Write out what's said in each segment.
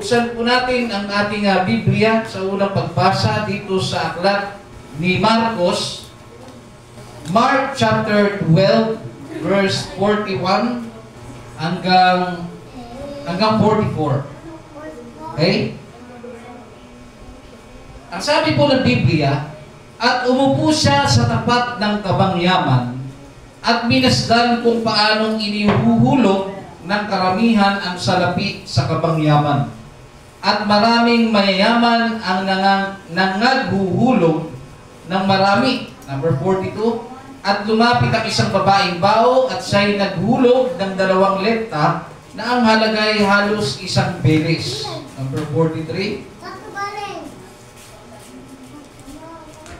buksan po natin ang ating Biblia sa unang pagbasa dito sa aklat ni Marcos. Mark chapter 12, verse 41 hanggang 44. Okay? Ang sabi po ng Biblia, at umupo siya sa tapat ng kabangyaman at minasdan kung paanong inihuhulog ng karamihan ang salapi sa kabangyaman. At maraming mayayaman ang nangaghuhulog ng marami. Number 42. At lumapit ang isang babaeng bao at siya'y naghulog ng 2 lepta na ang halaga ay halos 1 beles. Number 43.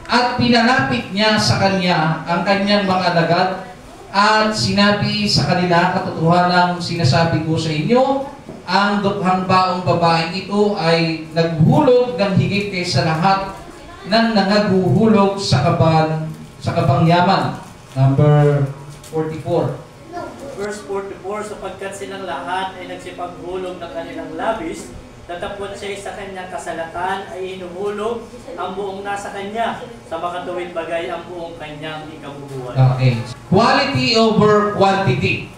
At pinalapit niya sa kanya ang kanyang mga alagad at sinabi sa kanila, katotohanang sinasabi ko sa inyo, ang dukhang baong babaeng ito ay naghulog ng higit kaysa lahat ng nangaguhulog sa kabangyaman. Number 44. Verse 44, sapagkat silang lahat ay nagsipaghulog ng kanilang labis, tatapon siya sa kanyang kasalatan ay hinuhulog ang buong nasa kanya, sa makatuwid bagay ang buong kanyang ikabubuhay. Okay. Quality over quantity.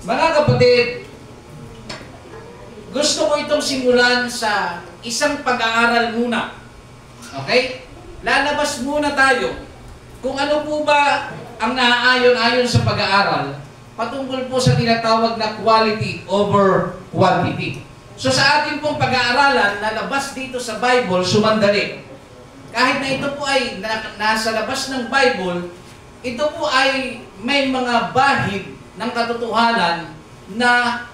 Mga kapatid, gusto ko itong simulan sa isang pag-aaral muna. Okay? Lalabas muna tayo kung ano po ba ang naaayon-ayon sa pag-aaral patungkol po sa tinatawag na quality over quantity. So sa ating pong pag-aaralan, lalabas dito sa Bible, sumandali. Kahit na ito po ay nasa labas ng Bible, ito po ay may mga bahid ng katotohanan na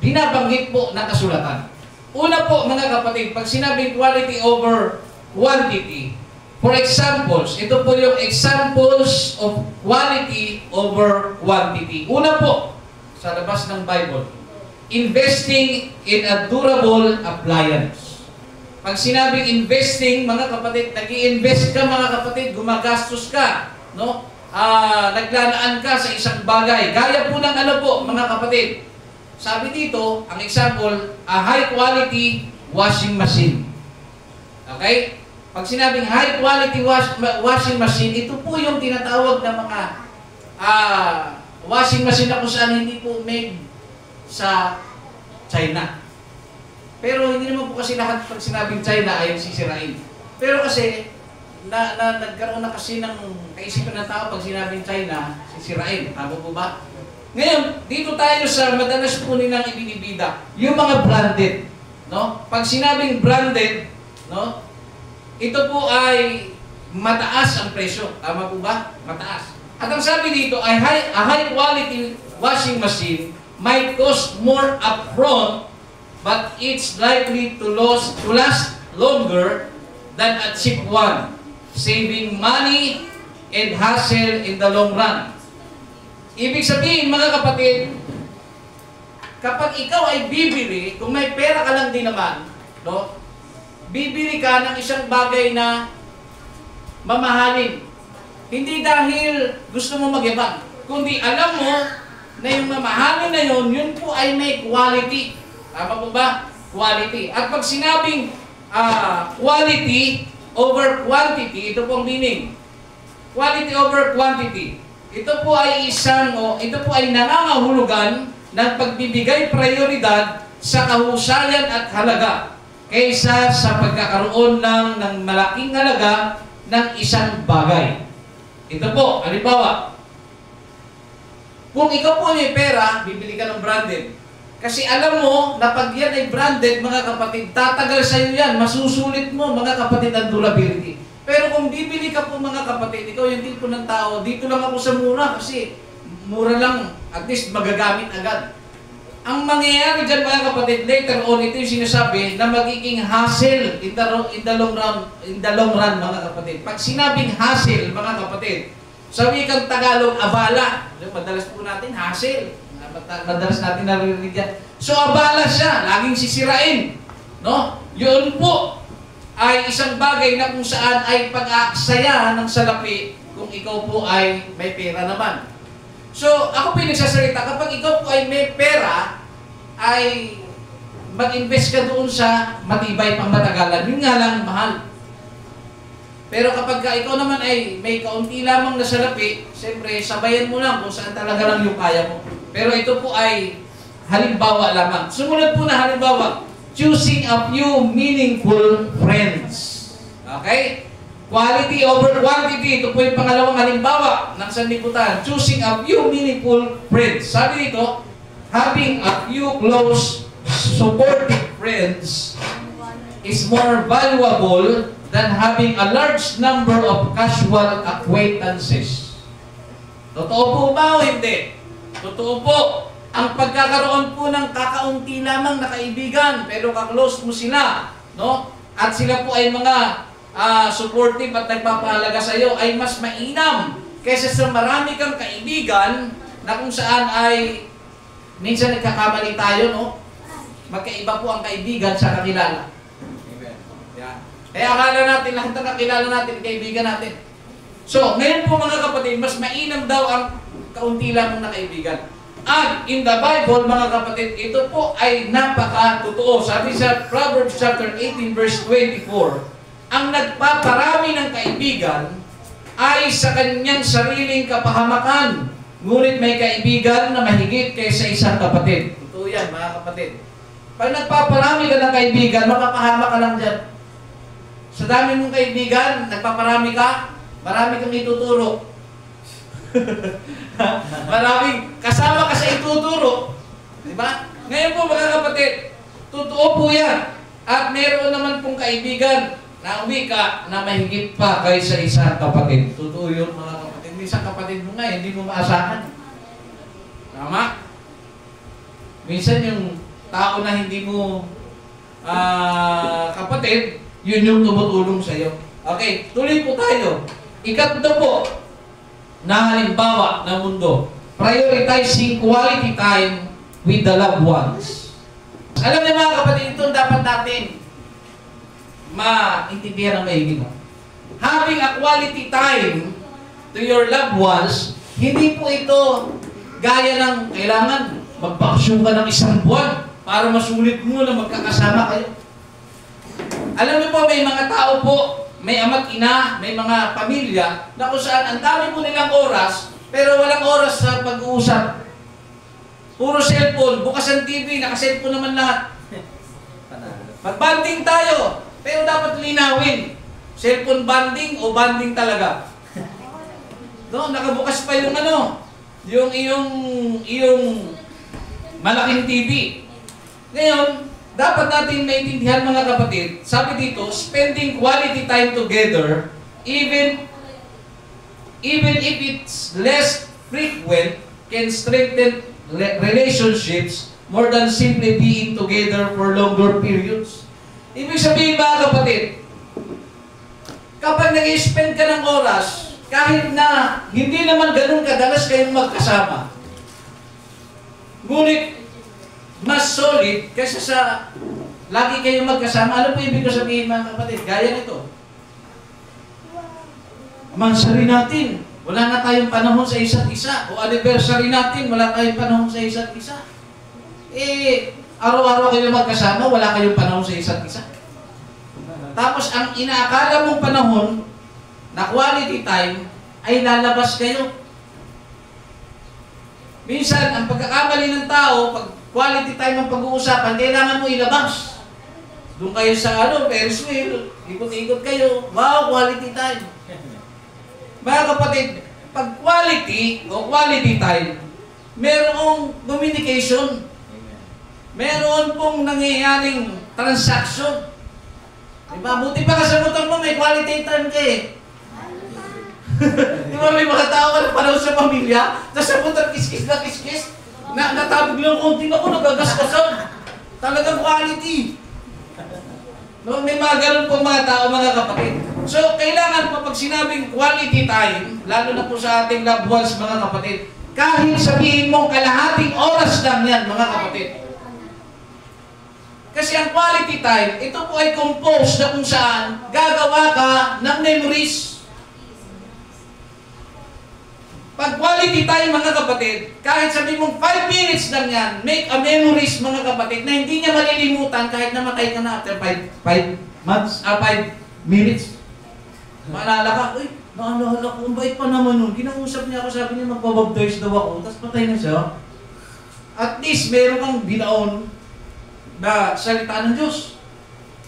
binabanggit po ng kasulatan. Una po mga kapatid, pag sinabing quality over quantity, for examples, ito po yung examples of quality over quantity. Una po, sa labas ng Bible, investing in a durable appliance. Pag sinabing investing, mga kapatid, nag-i-invest ka mga kapatid, gumagastos ka, no? Naglalaan ka sa isang bagay. Gaya po ng ano po, mga kapatid. Sabi dito, ang example, a high quality washing machine. Okay? Pag sinabing high quality washing machine, ito po yung tinatawag na mga washing machine na kung saan hindi po made sa China. Pero hindi naman po kasi lahat pag sinabing China ay sisirain. Pero kasi nagkaroon na kasi ng kaisipan ng tao pag sinabing China, sisirain. Tama po ba? Ngayon, dito tayo sa madalas po nilang ibinibida, yung mga branded, no? Pag sinabing branded, no? Ito po ay mataas ang presyo. Tama po ba? Mataas. At ang sabi dito ay a high quality washing machine might cost more upfront, but it's likely to last longer than a cheap one, saving money and hassle in the long run. Ibig sabihin, mga kapatid, kapag ikaw ay bibili, kung may pera ka lang din naman, no, bibili ka ng isang bagay na mamahalin. Hindi dahil gusto mo magyabang, kundi alam mo na yung mamahalin na yun po ay may quality. Tama po ba? Quality. At pag sinabing quality over quantity, ito po ang meaning. Quality over quantity. Ito po ay ito po ay nangangahulugan ng pagbibigay prioridad sa kahusayan at halaga kaysa sa pagkakaroon lang ng malaking halaga ng isang bagay. Ito po, halimbawa, kung ikaw po may pera, bibili ka ng branded. Kasi alam mo na pag yan ay branded, mga kapatid, tatagal sa iyo yan, masusulit mo, mga kapatid, ang durability. Pero kung bibili ka po, mga kapatid, ikaw yung tipo ng tao, dito lang ako sa mura kasi mura lang, at least magagamit agad. Ang mangyayari dyan, mga kapatid, later on, ito yung sinasabi na magiging hassle in the long run, mga kapatid. Pag sinabing hassle, mga kapatid, sa wikang Tagalog, abala. Madalas po natin, hassle. Madalas natin naririnig yan. So, abala siya. Laging sisirain. No? Yun po ay isang bagay na kung saan ay pag-aaksaya ng salapi kung ikaw po ay may pera naman. So, ako po yung nagsasalita, kapag ikaw po ay may pera, ay mag-invest ka doon sa matibay pang matagalan. Yun nga lang, mahal. Pero kapag ikaw naman ay may kaunti lamang na salapi, siyempre, sabayan mo lang kung saan talaga lang yung kaya mo. Pero ito po ay halimbawa lamang. Sumunod po na halimbawa, choosing a few meaningful friends. Okay? Quality over quantity. Ito po yung pangalawang halimbawa ng sanlibutan. Choosing a few meaningful friends. Sabi dito, having a few close, supportive friends is more valuable than having a large number of casual acquaintances. Totoo po ba o hindi? Totoo po. Ang pagkakaroon po ng kakaunti lamang na kaibigan, pero kaklose mo sila, no? At sila po ay mga supportive at nagpapahalaga sa iyo, ay mas mainam kaysa sa marami kang kaibigan na kung saan ay minsan nagkakamali tayo, no? Magkaiba po ang kaibigan sa kakilala. Amen. Yan. Kaya akala natin, lahat ng kakilala natin, kaibigan natin. So, ngayon po mga kapatid, mas mainam daw ang kaunti lamang na kaibigan. At in the Bible, mga kapatid, ito po ay napaka-totoo. Sabi sa Proverbs chapter 18, verse 24, ang nagpaparami ng kaibigan ay sa kanyang sariling kapahamakan. Ngunit may kaibigan na mahigit kaysa isang kapatid. Totoo yan, mga kapatid. Pag nagpaparami ka ng kaibigan, mapapahama ka lang dyan. Sa dami mong kaibigan, nagpaparami ka, marami kang ituturo. Maraming kasama ka sa ituturo. Diba? Ngayon po mga kapatid, totoo po yan. At meron naman pong kaibigan na umika na mahigit pa kaysa isang kapatid. Totoo yun mga kapatid. Isang kapatid mo nga, hindi mo maasahan. Tama? Minsan yung tao na hindi mo kapatid, yun yung tumutulong sa iyo. Okay, tuloy po tayo. Ikatlo po na halimbawa ng mundo, prioritizing quality time with the loved ones. Alam niyo mga kapatid, ito dapat natin maintindihan ng maigit. Having a quality time to your loved ones, hindi po ito gaya ng kailangan magbaksyon ka ng isang buwan para masulit mo na magkakasama kayo. Alam niyo po, may mga tao po, may ama't ina, may mga pamilya na kung saan ang dami po nilang oras, pero walang oras sa pag-uusap. Puro cellphone, bukas ang TV, naka-cellphone naman lahat. Mag-banding tayo, pero dapat linawin. Cellphone banding o banding talaga? No, nakabukas pa yung yung iyong malaking TV. Ngayon, dapat natin maintindihan mga kapatid, sabi dito, spending quality time together, even if it's less frequent, can strengthen relationships more than simply being together for longer periods. Ibig sabihin mga kapatid, kapag nag-spend ka ng oras, kahit na hindi naman ganun kadalas kayong magkasama, ngunit mas solid kaysa sa lagi kayong magkasama. Ano po ibig sabihin mga kapatid? Gaya nito. Mansari natin, wala na tayong panahon sa isa't isa. O anniversary natin, wala tayong panahon sa isa't isa. Araw-araw kayo magkasama, wala kayong panahon sa isa't isa. Tapos ang inaakala mong panahon na quality time ay lalabas kayo. Minsan, ang pagkakamali ng tao, pag quality time ang pag-uusapan, kailangan mo ilabas. Doon kayo sa Ferris wheel, ikot-ikot kayo, wow, quality time. Mga kapatid, pag quality o quality time, merong communication. Meron pong nangyayaring transaction. Diba? Buti pa ka sa motor mo, may quality time ka eh. Di ba may mga tao ka na panahon sa pamilya, tapos sa motor kiskis na kiskis, natabig lang konti na ko, nagagasgasan. Talagang quality. No, may mga ganun pong mga tao, mga kapatid. So, kailangan pa pag sinabing quality time, lalo na po sa ating loved ones, mga kapatid, kahit sabihin mong kalahating oras lang yan, mga kapatid. Kasi ang quality time, ito po ay composed na kung saan gagawa ka ng memories. Pag quality time mga kapatid, kahit sabi mong 5 minutes lang yan, make a memories mga kapatid, na hindi niya malilimutan kahit namatay ka na after 5 minutes. Maalala ka, uy, naalala ko, ang bait pa naman nun. Kinausap niya ako, sabi niya magpabaptize daw ako, tapos patay na siya. At least meron kang binaon na salita ng Diyos.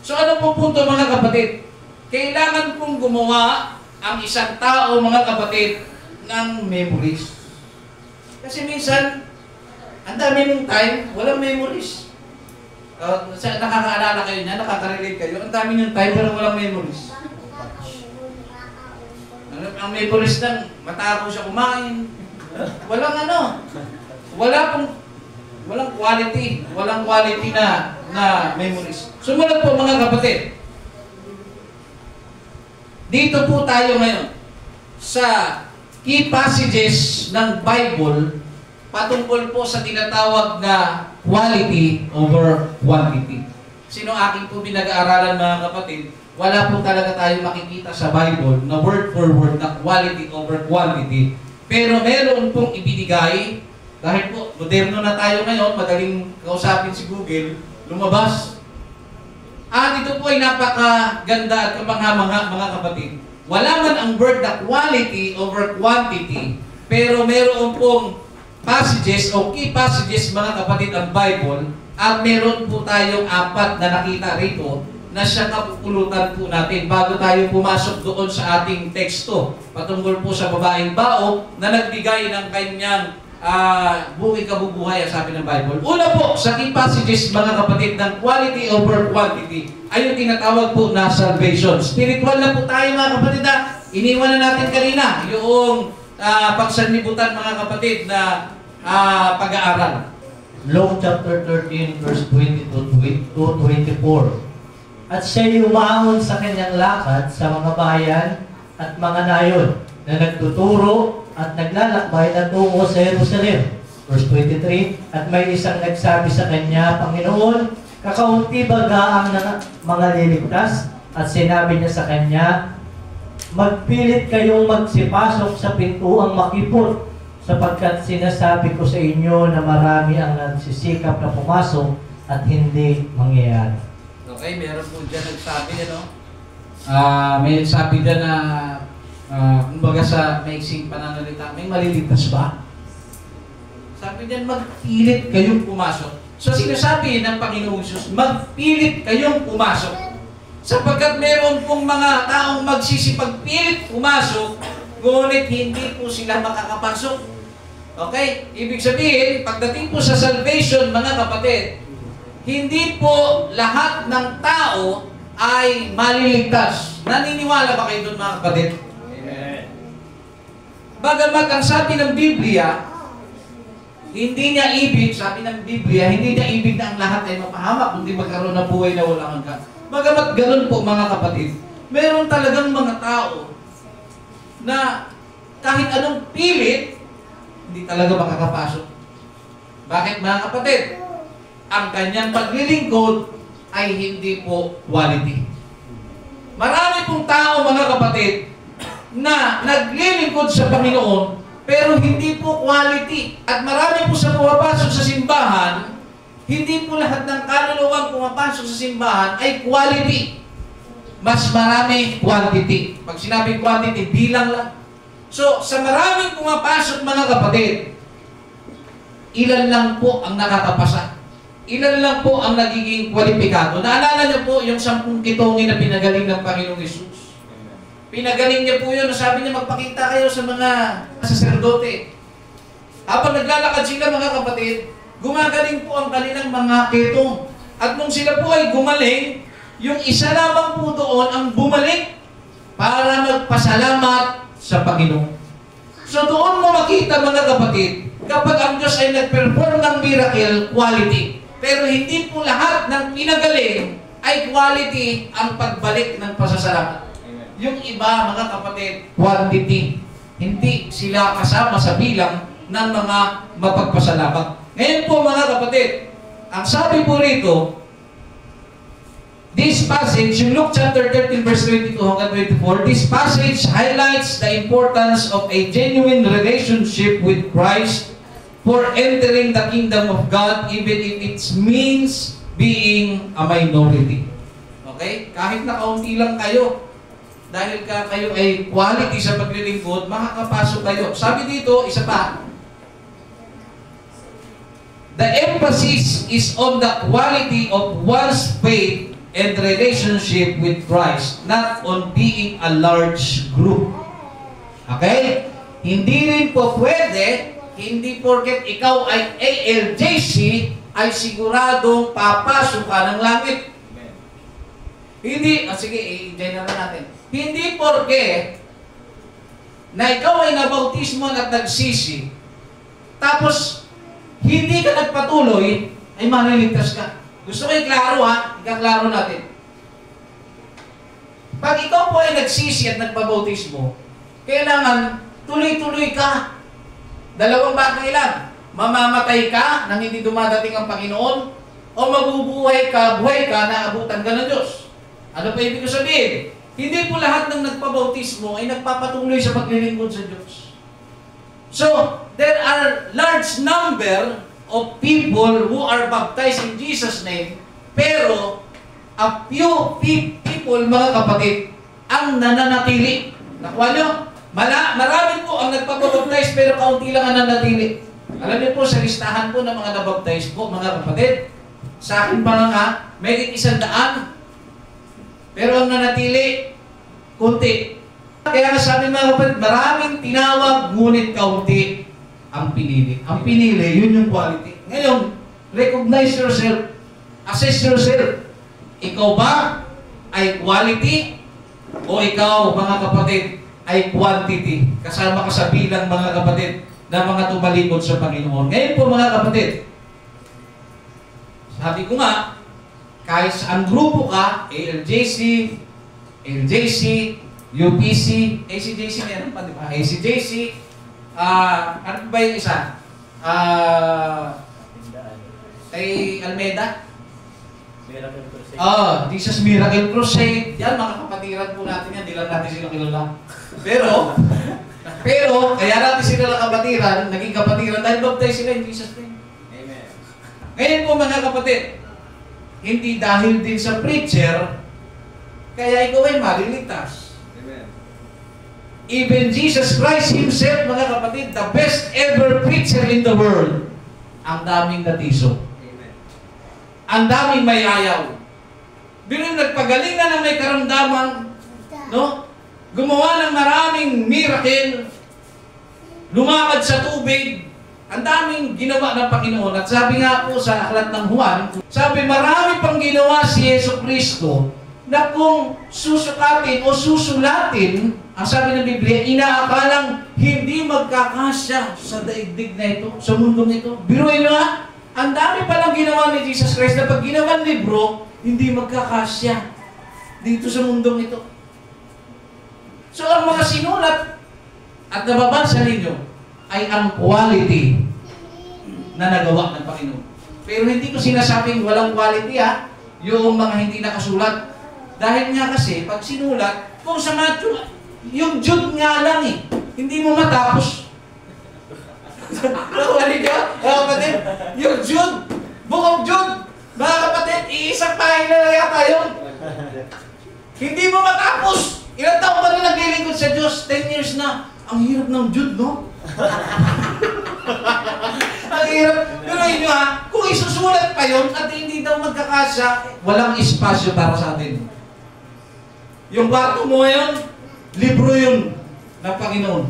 So ano po punto mga kapatid? Kailangan pong gumawa ang isang tao mga kapatid ng memories. Kasi minsan, ang dami mong time, walang memories. Nakakaalala kayo niya, nakaka-relate kayo, ang dami ng time pero walang memories. Ang memories lang, matako siya kumain. Walang quality na memories. Sumunod po mga kapatid. Dito po tayo ngayon sa key passages ng Bible patungkol po sa tinatawag na quality over quantity. Sino aking po pinag-aaralan mga kapatid, wala po talaga tayo makikita sa Bible na word for word na quality over quantity. Pero meron pong ibinigay, dahil po moderno na tayo ngayon, madaling kausapin si Google, lumabas. Ito po ay napakaganda at kamangha-mangha mga kapatid. Wala man ang word na quality over quantity, pero meron pong passages o key passages mga kapatid ang Bible, at meron po tayong 4 na nakita rito na siya kapupulutan po natin bago tayo pumasok doon sa ating teksto patungkol po sa babaeng bao na nagbigay ng kanyang buhay kabubuhay, sabi ng Bible. Una po, sa key passages mga kapatid ng quality over quantity ay yung tinatawag po na salvation. Spiritual na po tayo mga kapatid na iniwan na natin kanina yung pagsanlibutan mga kapatid na pag-aaral. Luke chapter 13 verse 20 to 24. At siya'y umaon sa kanyang lakad sa mga bayan at mga nayon na nagtuturo at naglalakbay na tungo sa Jerusalem. Verse 23, at may isang nagsabi sa kanya, Panginoon, kakaunti baga ang mga liligtas? At sinabi niya sa kanya, magpilit kayong magsipasok sa pintuang makipot, sapagkat sinasabi ko sa inyo na marami ang nagsisikap na pumasok at hindi mangyayari. Okay, meron po dyan nagsabi, may nagsabi dyan na kumbaga sa maiksing pananalita, may maliligtas ba? Sabi niyan, magpilit kayong pumasok. So sinasabi ng Panginoong Jesus, magpilit kayong pumasok. Sapagkat meron pong mga taong magsisipagpilit pumasok, ngunit hindi po sila makakapasok. Okay? Ibig sabihin, pagdating po sa salvation, mga kapatid, hindi po lahat ng tao ay maliligtas. Naniniwala ba kayo doon mga kapatid? Amen. Bagamat ang sabi ng Biblia, hindi niya ibig, sabi ng Biblia, hindi niya ibig na ang lahat ay mapahamak, kundi magkaroon ng buhay na walang hanggan. Bagamat ganun po mga kapatid, meron talagang mga tao na kahit anong pilit, hindi talaga makakapasok. Bakit mga kapatid? Ang kanyang paglilingkod ay hindi po quality. Marami pong tao mga kapatid na naglilingkod sa Panginoon pero hindi po quality. At marami po sa pumapasok sa simbahan, hindi po lahat ng kaluluwang pumapasok sa simbahan ay quality. Mas marami quantity. Pag sinabing quantity, bilang lang. So, sa maraming pumapasok mga kapatid, ilan lang po ang nakakapasa. Ilan lang po ang nagiging kwalipikado. Naalala niyo po yung 10 kitongin na pinagaling ng Panginoong Jesus. Pinagaling niya po yun. Sabi niya, magpakita kayo sa mga saserdote. Habang naglalakad sila mga kapatid, gumagaling po ang kanilang mga ketong. At nung sila po ay gumaling, yung isa lamang po doon ang bumalik para magpasalamat sa Panginoon. So doon mo makita mga kapatid, kapag ang Diyos ay nag-perform ng miracle, quality. Pero hindi po lahat ng pinagaling ay quality ang pagbalik ng pasasalamat. Amen. Yung iba mga kapatid, quantity. Hindi sila kasama sa bilang ng mga mapagpasalamat. Ngayon po mga kapatid, ang sabi po rito, this passage, yung Luke chapter 13 verse 22 hanggang 24, this passage highlights the importance of a genuine relationship with Christ for entering the kingdom of God, even if it means being a minority. Okay? Kahit na kaunti lang kayo, dahil kayo ay quality sa paglilingkod, makakapasok kayo. Sabi dito, isa pa, the emphasis is on the quality of one's faith and relationship with Christ, not on being a large group. Okay? Hindi rin po pwede, hindi porket ikaw ay ALJC, ay siguradong papasok ka ng langit. Hindi, sige, i-general natin. Hindi porke na ikaw ay nabautismo at nagsisi, tapos hindi ka nagpatuloy, ay maliligtas ka. Gusto ko i-klaro ha, ikaklaro natin. Pag ikaw po ay nagsisi at nagpabautismo, kailangan tuloy-tuloy ka. Dalawang bagay lang. Mamamatay ka nang hindi dumadating ang Panginoon, o mabubuhay ka, buhay ka na abutan ka ng Diyos. Ano pa ibig ko sabihin? Hindi po lahat ng nagpabautismo ay nagpapatuloy sa paglilingkod sa Diyos. So, there are large number of people who are baptized in Jesus' name, pero a few people, mga kapatid, ang nananatili. Nakuha nyo? Marami po ang nagpapabaptize, pero kaunti lang ang nananatili. Alam niyo po, sa listahan po ng mga nabaptize po, mga kapatid, sa akin pa nga, may 100, pero ang nanatili, kunti. Kaya nga sabi mga kapatid, maraming tinawag, ngunit kaunti ang pinili. Ang pinili, yun yung quality. Ngayon, recognize yourself, assess yourself. Ikaw ba ay quality o ikaw, mga kapatid, ay quantity? Kasama ka sa bilang, mga kapatid, na mga tumalikod sa Panginoon. Ngayon po, mga kapatid, sabi ko nga, kahit saan grupo ka, ALJC, LJC, UPC, ACJC, meron pa, di ba? ACJC, ano ba yung isa? Kay Almeida? Miracle Crusade. Jesus Miracle Crusade. Yan, mga kapatiran po natin yan. Di lang natin sila kilala. Pero, kaya natin sila lang kapatiran, naging kapatiran dahil baptize sila in Jesus' name. Amen. Ngayon po, mga kapatid, hindi dahil din sa preacher, kaya ikaw ay maliligtas. Amen. Even Jesus Christ Himself, mga kapatid, the best ever preacher in the world, ang daming natiso. Amen. Ang daming may ayaw. Bilang nagpagaling na ng may karamdaman, no? Gumawa ng maraming miracle, lumakad sa tubig, ang daming ginawa ng Panginoon. At sabi nga po sa aklat ng Juan, sabi marami pang ginawa si Yesu Kristo na kung susukatin o susulatin, ang sabi ng Biblia, inaakalang hindi magkakasya sa daigdig na ito, sa mundong ito. Biruin nyo ha, ang dami palang ginawa ni Jesus Christ na pag ginawa ng libro, hindi magkakasya dito sa mundong ito. So ang mga sinulat at nababasa ninyo ay ang quality na nagawa ng Panginoon. Pero hindi ko sinasabing walang quality ha, yung mga hindi nakasulat. Dahil nga kasi, pag sinulat, kung sa Matthew, yung Jude nga lang eh, hindi mo matapos. Nakuha niyo? Kapatid, yung Jude, Book of Jude, mga kapatid, iisang pahina na yata yun. Hindi mo matapos. Ilang taon ka na naglilingkod sa Diyos? 10 years na. Ang hirap ng Jude, no? Ang hirap. Pero yun ha, kung isusulat pa yun at hindi daw magkakasya, walang espasyo para sa atin. Yung kwarto mo ngayon, libro yun ng Panginoon.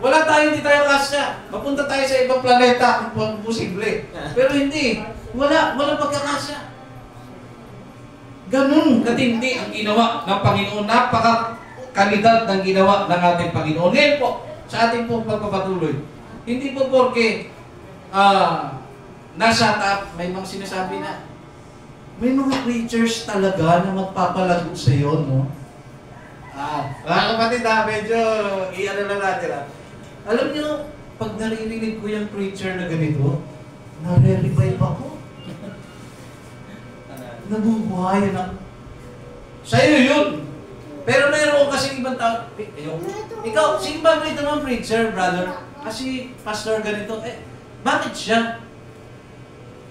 Wala tayo, hindi tayo kasya. Mapunta tayo sa ibang planeta kung posible. Pero hindi. Walang magkakasya. Ganun katindi ang ginawa ng Panginoon. Napaka-kalidad ng ginawa ng ating Panginoon. Ngayon po, sa ating po pagpapatuloy, hindi po porke nasa top, may mga sinasabi na, may mga preachers talaga na magpapalago sa iyo, no? Mga kapatid medyo i-ano lang natin Alam niyo, pag naririnig ko yung preacher na ganito, nare-revive ako. Nabubuhay na. Sa'yo yun. Pero mayroon kasi ibang tao, ikaw, sino ba rito naman preacher, brother? Kasi pastor ganito, bakit siya?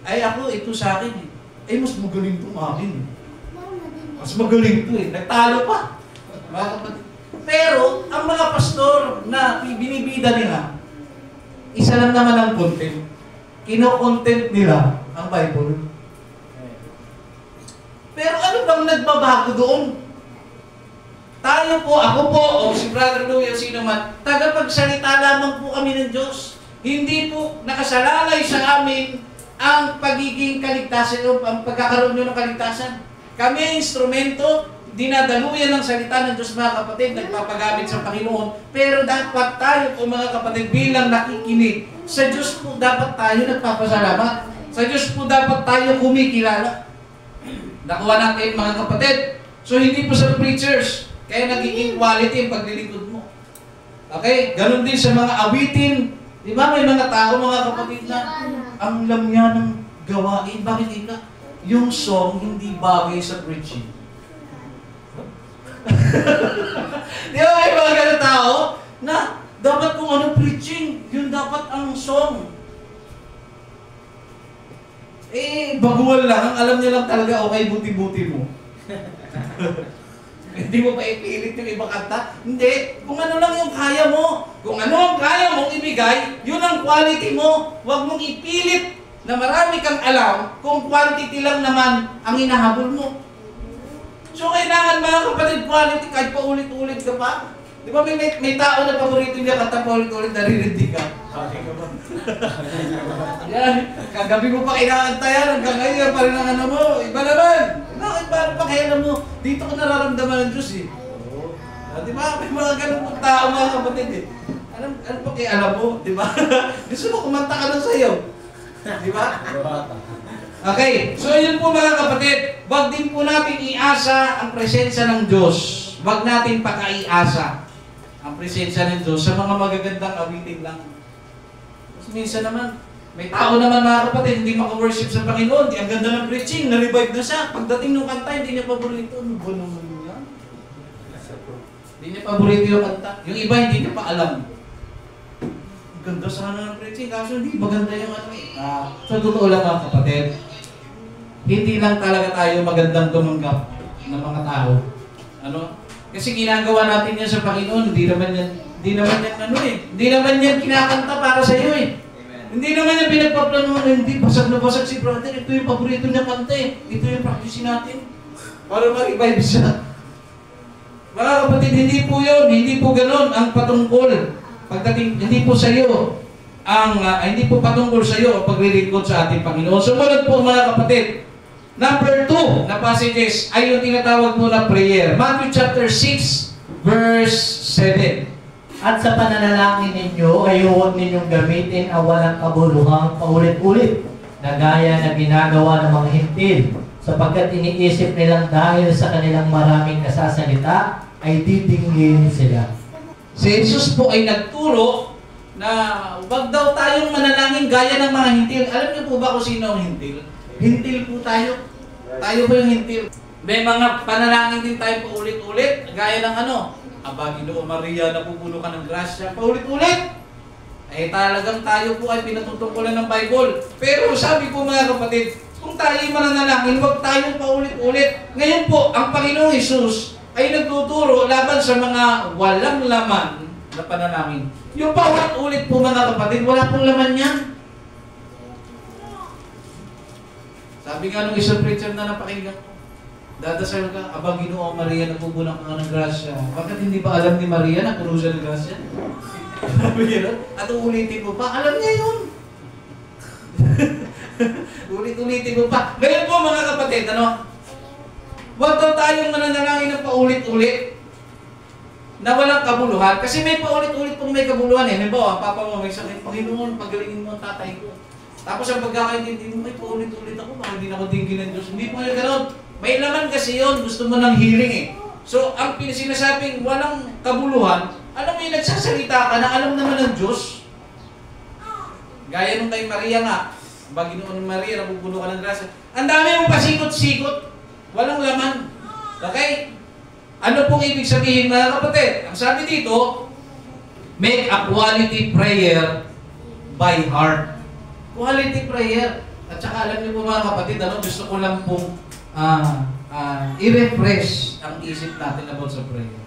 Ay ako, ito sa akin eh. Mas magaling itong akin eh. Mas magaling ito eh. Nagtalo pa. Mga kapatid. Pero, ang mga pastor na binibida nila, isa lang naman ang content. Kino-content nila ang Bible. Pero ano bang nagbabago doon? Tayo po, ako po, o si Brother Louie, o sino man, tagapagsalita lamang po kami ng Diyos. Hindi po nakasalalay sa amin ang pagiging kaligtasan o ang pagkakaroon nyo ng kaligtasan. Kami ang instrumento, dinadaluyan ng salita ng Diyos mga kapatid, nagpapagamit sa Panginoon. Pero dapat tayo po mga kapatid bilang nakikinig, sa Diyos po dapat tayo nagpapasalamat. Sa Diyos po dapat tayo kumikilala. Nakuha natin mga kapatid. So hindi po sa preachers, kaya nagiging quality ang paglilingkod mo. Okay? Ganon din sa mga awitin. Di ba may mga tao mga kapatid na ang alam niya ng gawain. Bakit hindi? Yung song hindi bagay sa preaching. Di ba may mga ganun tao na dapat kung ano preaching, yun dapat ang song. Baguhan lang. Ang alam niya lang talaga, okay, buti-buti mo. Hindi mo pa ipilit yung ibang kanta? Hindi. Kung ano lang yung kaya mo. Kung ano ang kaya mong ibigay, yun ang quality mo. Huwag mong ipilit na marami kang alam kung quantity lang naman ang hinahabol mo. So kailangan mga kapatid, quality kahit paulit-ulit ka pa. Di ba may tao na paborito niya kanta paulit-ulit, naririndig ka. Okay ka ba? Yan. Kagabi mo pa kinakanta yan, hanggang ngayon pa rin ang ano mo. Iba naman. Bakit ba ang pakialam mo? Dito ko nararamdaman ng Diyos eh. Di ba? May mga ganun tao mga kapatid eh. Ano pakialam mo? Di ba? Gusto mo kumanta ka lang sa'yo. Di ba? Okay. So yun po mga kapatid. Huwag din po natin iasa ang presensya ng Diyos. Huwag natin pakaiasa ang presensya ng Diyos sa mga magagandang awitin lang. Kasi minsan naman, may tao naman mga kapatid, hindi maka-worship sa Panginoon. Ang ganda ng preaching, na-revive na siya. Pagdating ng kanta, hindi niya paborito. Ano ba naman yan? Hindi niya paborito yung kanta. Yung iba, hindi niya pa alam. Ang ganda sana ng preaching, kaso hindi maganda yung ano eh. Sa totoo lang mga kapatid, hindi lang talaga tayo magandang tumanggap ng mga tao. Ano? Kasi ginagawa natin yan sa Panginoon, hindi naman yan ano eh. Hindi naman yan kinakanta para sa iyo eh. Hindi naman yan pinagpaplano, hindi basag na basag si brother. Ito yung paborito niya kanta eh. Ito yung practice natin. Para mag-revive siya. Mga kapatid, hindi po yun. Hindi po ganun ang patungkol. Pagdating, hindi po sa iyo hindi po patungkol sa iyo ang paglilingkod sa ating Panginoon. Sumunod po mga kapatid. Number 2 na passages ay yung tinatawag mo na prayer. Matthew chapter 6 verse 7. At sa pananalangin ninyo ay huwag ninyong gamitin ang walang kabuluhang paulit-ulit na gaya na ginagawa ng mga hintil, sapagkat iniisip nilang dahil sa kanilang maraming kasasalita ay didinggin sila. Si Jesus po ay nagturo na huwag daw tayong manalangin gaya ng mga hintil. Alam niyo po ba kung sino ang hintil? Hintil po tayo. Tayo po yung hintil. May mga panalangin din tayo paulit-ulit gaya ng ano? Aba, Ginoo Maria, napupuno ka ng grasya. Paulit-ulit. Talagang tayo po ay pinatutungkulan ng Bible. Pero sabi po mga kapatid, kung tayo mananalangin, huwag tayong paulit-ulit. Ngayon po, ang Panginoong Hesus ay nagtuturo laban sa mga walang laman na panalangin. Yung paulit-ulit po mga kapatid, wala pong laman yan. Sabi nga nung isang preacher na napakinggan ko, dadasal ka, aba Ginoo Maria, napupunan ka ng grasya. Bakit hindi ba alam ni Maria na puno siya ng grasya? At uulitin mo pa, alam niya yun. Ulit-ulitin mo pa. Ngayon po mga kapatid, huwag daw tayong mananalangin ng paulit-ulit na walang kabuluhan. Kasi may paulit-ulit pong may kabuluhan eh. Halimbawa, ang papa mo may sakit, Panginoon, pagalingin mo ang tatay ko. Tapos ang pagkakaintindi mo, may paulit-ulit ako, baka hindi na ako dinggin ng Diyos. Hindi po yung gano'n. May laman kasi yun, gusto mo ng healing eh. So, ang sinasabing walang kabuluhan, alam mo yung nagsasalita ka na alam naman ng Diyos. Gaya nung kay Maria nga, Baginoon Maria, napupuno ka ng grasya. Ang dami mong pasikot-sikot, walang laman. Okay? Ano pong ibig sabihin mga kapatid? Ang sabi dito, make a quality prayer by heart. Quality prayer. At saka alam niyo po mga kapatid, gusto ko lang pong i-refresh ang isip natin about sa prayer.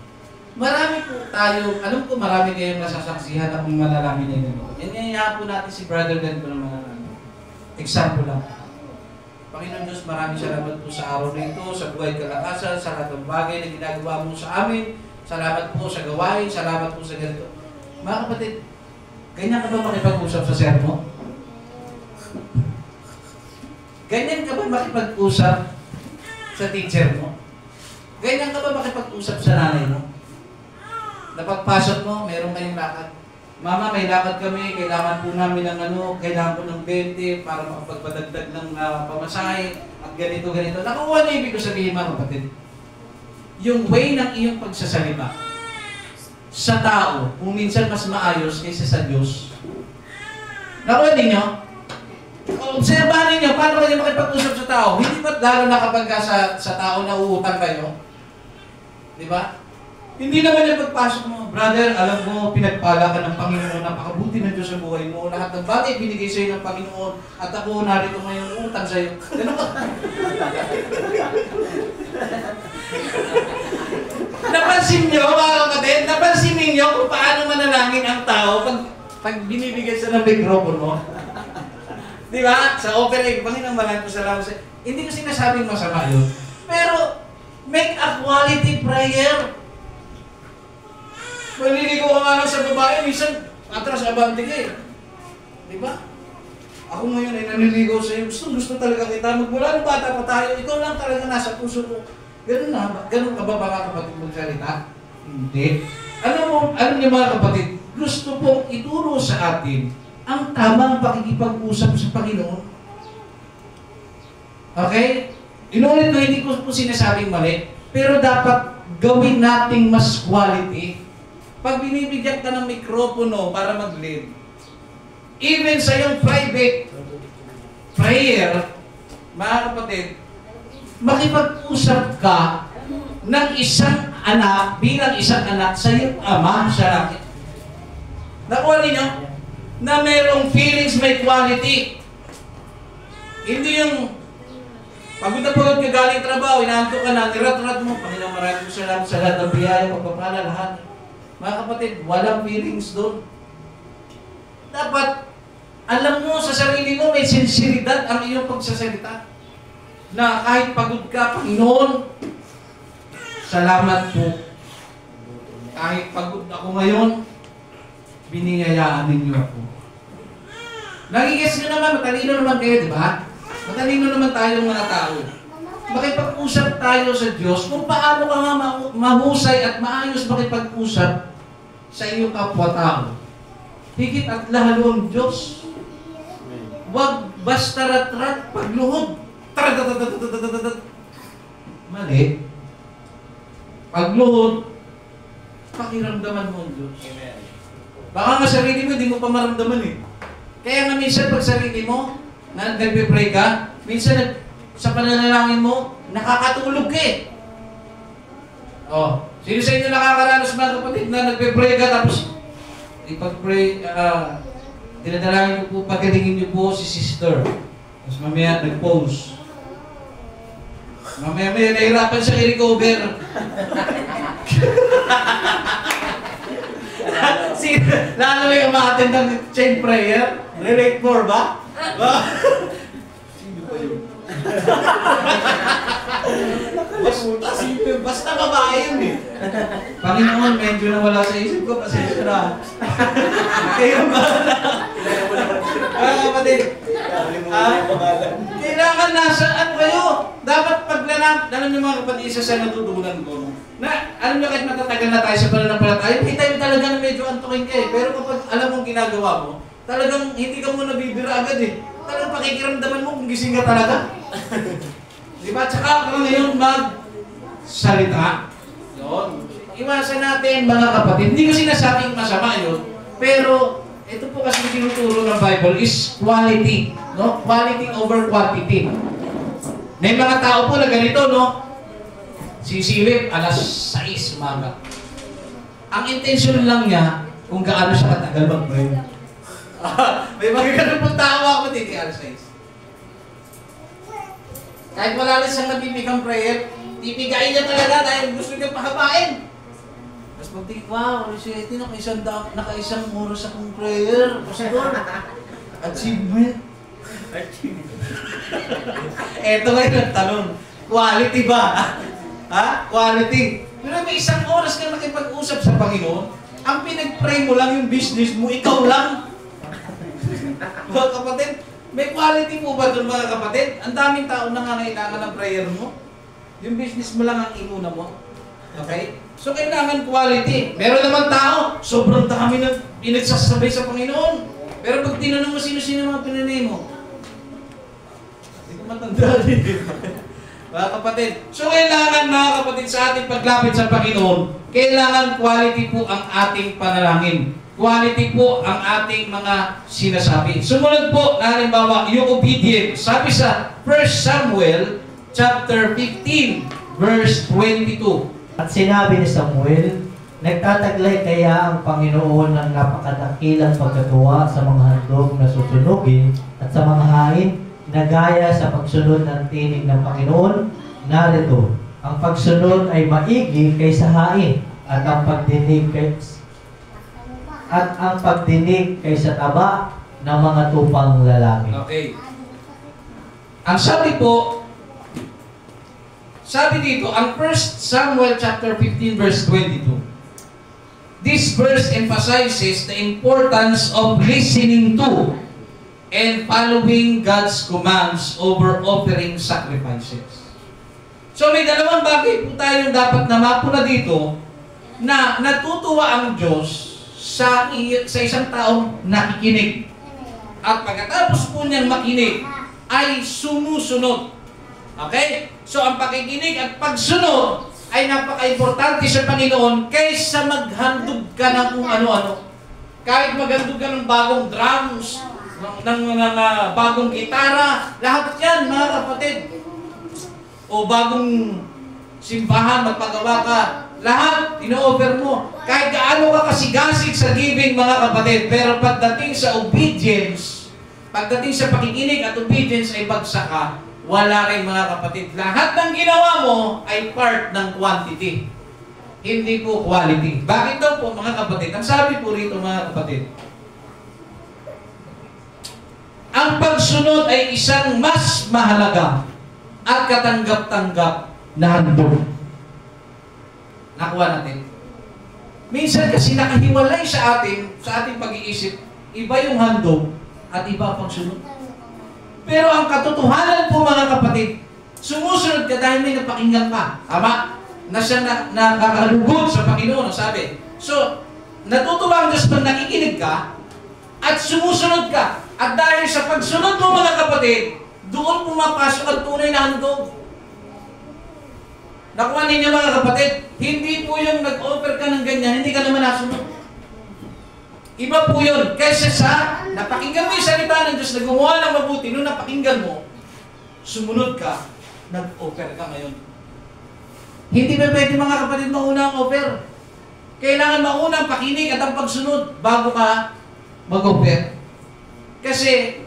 Marami po tayo, alam ko marami kayong nasasaksihan na kung manalangin niya nito. Yan po natin si Brother Dan ko naman. Example lang. Panginoon Diyos, maraming salamat po sa araw na ito, sa buhay kalakasan, sa lahat ng bagay na ginagawa mo sa amin. Salamat po sa gawain, salamat po sa ganito. Mga kapatid, ganyan ka ba makipag-usap sa sermo? Ganyan ka ba makipag-usap sa teacher mo? Ganyan ka ba makipag-usap sa nanay mo? Napagpasok mo, meron kayong lakad. Mama, may lakad kami, kailangan po namin ng kailangan po ng 20 para makapagpadagdag ng pamasahe at ganito. Nakuha na ibig ko sabihin mga kapatid. Yung way ng iyong pagsasalita sa tao, kung minsan mas maayos kaysa sa Diyos. Nakuha ninyo? Obserbahan ninyo, paano kayo makipag-usap sa tao? Hindi ba't lalo na kapag sa tao na uutang kayo? Di ba? Hindi naman yung pagpasok mo, brother, alam mo, pinagpala ka ng Panginoon, napakabuti ng Diyos sa buhay mo, lahat ng bagay binigay sa'yo ng Panginoon, at ako narito ngayon utang sa'yo. Ganun ba? Napansin nyo, mga kapatid, napansin ninyo kung paano manalangin ang tao pag binibigay sa ng mikropono mo? Di ba? Sa opera, Panginoon, maraming po salamat sa'yo. Hindi ko sinasabing masama yun. Pero, make a quality prayer. Maliligo ka nga lang sa babae, minsan atras abante ka eh. Di ba? Ako ngayon ay naniligo sa iyo. Gusto talaga kita. Magmula ng bata pa tayo, ikaw lang talaga nasa puso ko. Ganun na, ganun ka ba mga kapatid magsalita? Hindi. Alam niyo mga kapatid, gusto pong ituro sa atin ang tamang pakikipag-usap sa Panginoon. Okay? Inulit ko, hindi ko po sinasabing mali, pero dapat gawin nating mas quality. Pag binibigyan ka ng mikropono para mag-lead, even sa iyong private prayer, mga kapatid, makipag-usap ka ng isang anak, bilang isang anak sa iyong ama sa langit. Nakuha ninyo? Na merong feelings may quality. Hindi yung pagod na pagod ka galing trabaho, inaantok ka na, nirat-rat mo, Panginoon, maraming salamat sa lahat ng biyaya, pagpapala, lahat. Mga kapatid, walang feelings doon. Dapat, alam mo sa sarili mo, may sinseridad ang iyong pagsasalita. Na kahit pagod ka, Panginoon, salamat po. Kahit pagod ako ngayon, biniyayaan ninyo ako. Nagigets nyo naman, matalino naman kayo, di ba? Matalino naman tayong mga tao. Makipag-usap tayo sa Diyos kung paano ka nga mahusay at maayos makipag-usap sa iyong kapwa-tao. Higit at lalo ang Diyos. Huwag basta rat-rat pagluhod. Mali. Pagluhod, pakiramdaman mo ang Diyos. Baka nga sarili mo, hindi mo pa maramdaman eh. Kaya nga minsan pag sarili mo, na nagpe-pray ka, minsan sa pananalangin mo, nakakatulog ka eh. Oh, sino sa inyo nakakaranas mga kapatid na nagpe-pray ka tapos ipag-pray, dinadalangin niyo po, pagalingin niyo po si sister. Tapos mamaya nag-pose. Mamaya nahihirapan siya i-recover. Lalo yung umattend ng chain prayer, relate more ba? Sino ba yun? Basta babae yun eh. Panginoon, medyo nawala sa isip ko, pasensya na. Kayo ba na? Kapatid, kailangan nasaan kayo. Dapat paglanap, alam niyo mga kapatid, isa sa natutunan ko. Na, alam niyo kahit matatagal na tayo sa pananampalataya, hindi tayo talagang medyo antukin ka eh. Pero kapag alam mong ginagawa mo, talagang hindi ka muna bibira agad eh. Talagang pakikiramdaman mo kung gising ka talaga. Diba? Tsaka kung ngayon mag-salita. Yun. Iwasan natin mga kapatid. Hindi ko sinasabing masama yun. Pero ito po kasi tinuturo ng Bible is quality. No? Quality over quantity. May mga tao po na ganito, no? sisilip alas 6 umaga. Ang intention lang niya kung gaano siya katagal mag-pray. May mga ganun pong tao ako dito alas 6. Kahit wala rin siyang nabibigang prayer, ipigain niya talaga dahil gusto niya pahabain. Tapos pagtingin, wow, Rosietti, naka-isang oras akong prayer. Pastor, achievement. Eto ngayon ang tanong, quality ba? Ha? Quality. Pero may isang oras ka nakipag-usap sa Panginoon, ang pinag-pray mo lang yung business mo, ikaw lang. Mga kapatid, may quality po ba doon mga kapatid? Ang daming tao na nangangailangan ng prayer mo. Yung business mo lang ang inuna mo. Okay? So kailangan quality. Meron naman tao, sobrang dami na pinagsasabay sa Panginoon. Pero pag tinanong mo sino-sino mga pinanay mo, hindi ko matanda din. Mga kapatid. So kailangan mga kapatid sa ating paglapit sa Panginoon, kailangan quality po ang ating panalangin. Quality po ang ating mga sinasabi. Sumunod po, halimbawa, yung obedience. Sabi sa 1 Samuel chapter 15, verse 22. At sinabi ni Samuel, nagtataglay kaya ang Panginoon ng napakadakilang pagkagawa sa mga handog na susunugin at sa mga hain na gaya sa pagsunod ng tinig ng Panginoon? Narito, ang pagsunod ay maigi kaysa hain at ang pagdinig kaysa taba ng mga tupang lalaki. Okay. Ang sabi po, sabi dito, ang 1 Samuel chapter 15 verse 22. This verse emphasizes the importance of listening to and following God's commands over offering sacrifices. So may dalawang bagay po tayong dapat na mapuna dito na natutuwa ang Diyos sa isang taong nakikinig. At pagkatapos po niyang makinig, ay sumusunod. Okay? So ang pakikinig at pagsunod ay napaka-importante sa Panginoon kaysa maghandog ka ng kung ano-ano. Kahit maghandog ka ng bagong drums, ng bagong gitara, lahat yan mga kapatid. O bagong simbahan, magpagawa ka, lahat, ino-offer mo. Kahit gaano ka kasigasig sa giving, mga kapatid, pero pagdating sa obedience, pagdating sa pakikinig at obedience ay bagsak ka, wala rin mga kapatid. Lahat ng ginawa mo ay part ng quantity. Hindi po quality. Bakit daw po mga kapatid? Ang sabi po rito mga kapatid, ang pagsunod ay isang mas mahalaga at katanggap-tanggap na handog. Nakuha natin. Minsan kasi nakahiwalay sa ating pag-iisip, iba yung handog at iba ang pagsunod. Pero ang katotohanan po mga kapatid, sumusunod ka dahil may napakinggan ka. Tama? Na siya nakakalugod sa Panginoon, ang sabi. So, natutuwa ang Diyos pag nakikinig ka at sumusunod ka. At dahil sa pagsunod mo mga kapatid, doon pumapasok ang tunay na handog. Nakuha ninyo mga kapatid, hindi po yung nag-offer ka ng ganyan, hindi ka naman nasunod. Iba po yun. Kaysa sa napakinggan mo yung salita ng Diyos na gumawa ng mabuti, nung napakinggan mo, sumunod ka, nag-offer ka ngayon. Hindi ba pwede mga kapatid mauna ang offer? Kailangan mauna ang pakinig at ang pagsunod bago ka mag-offer. Kasi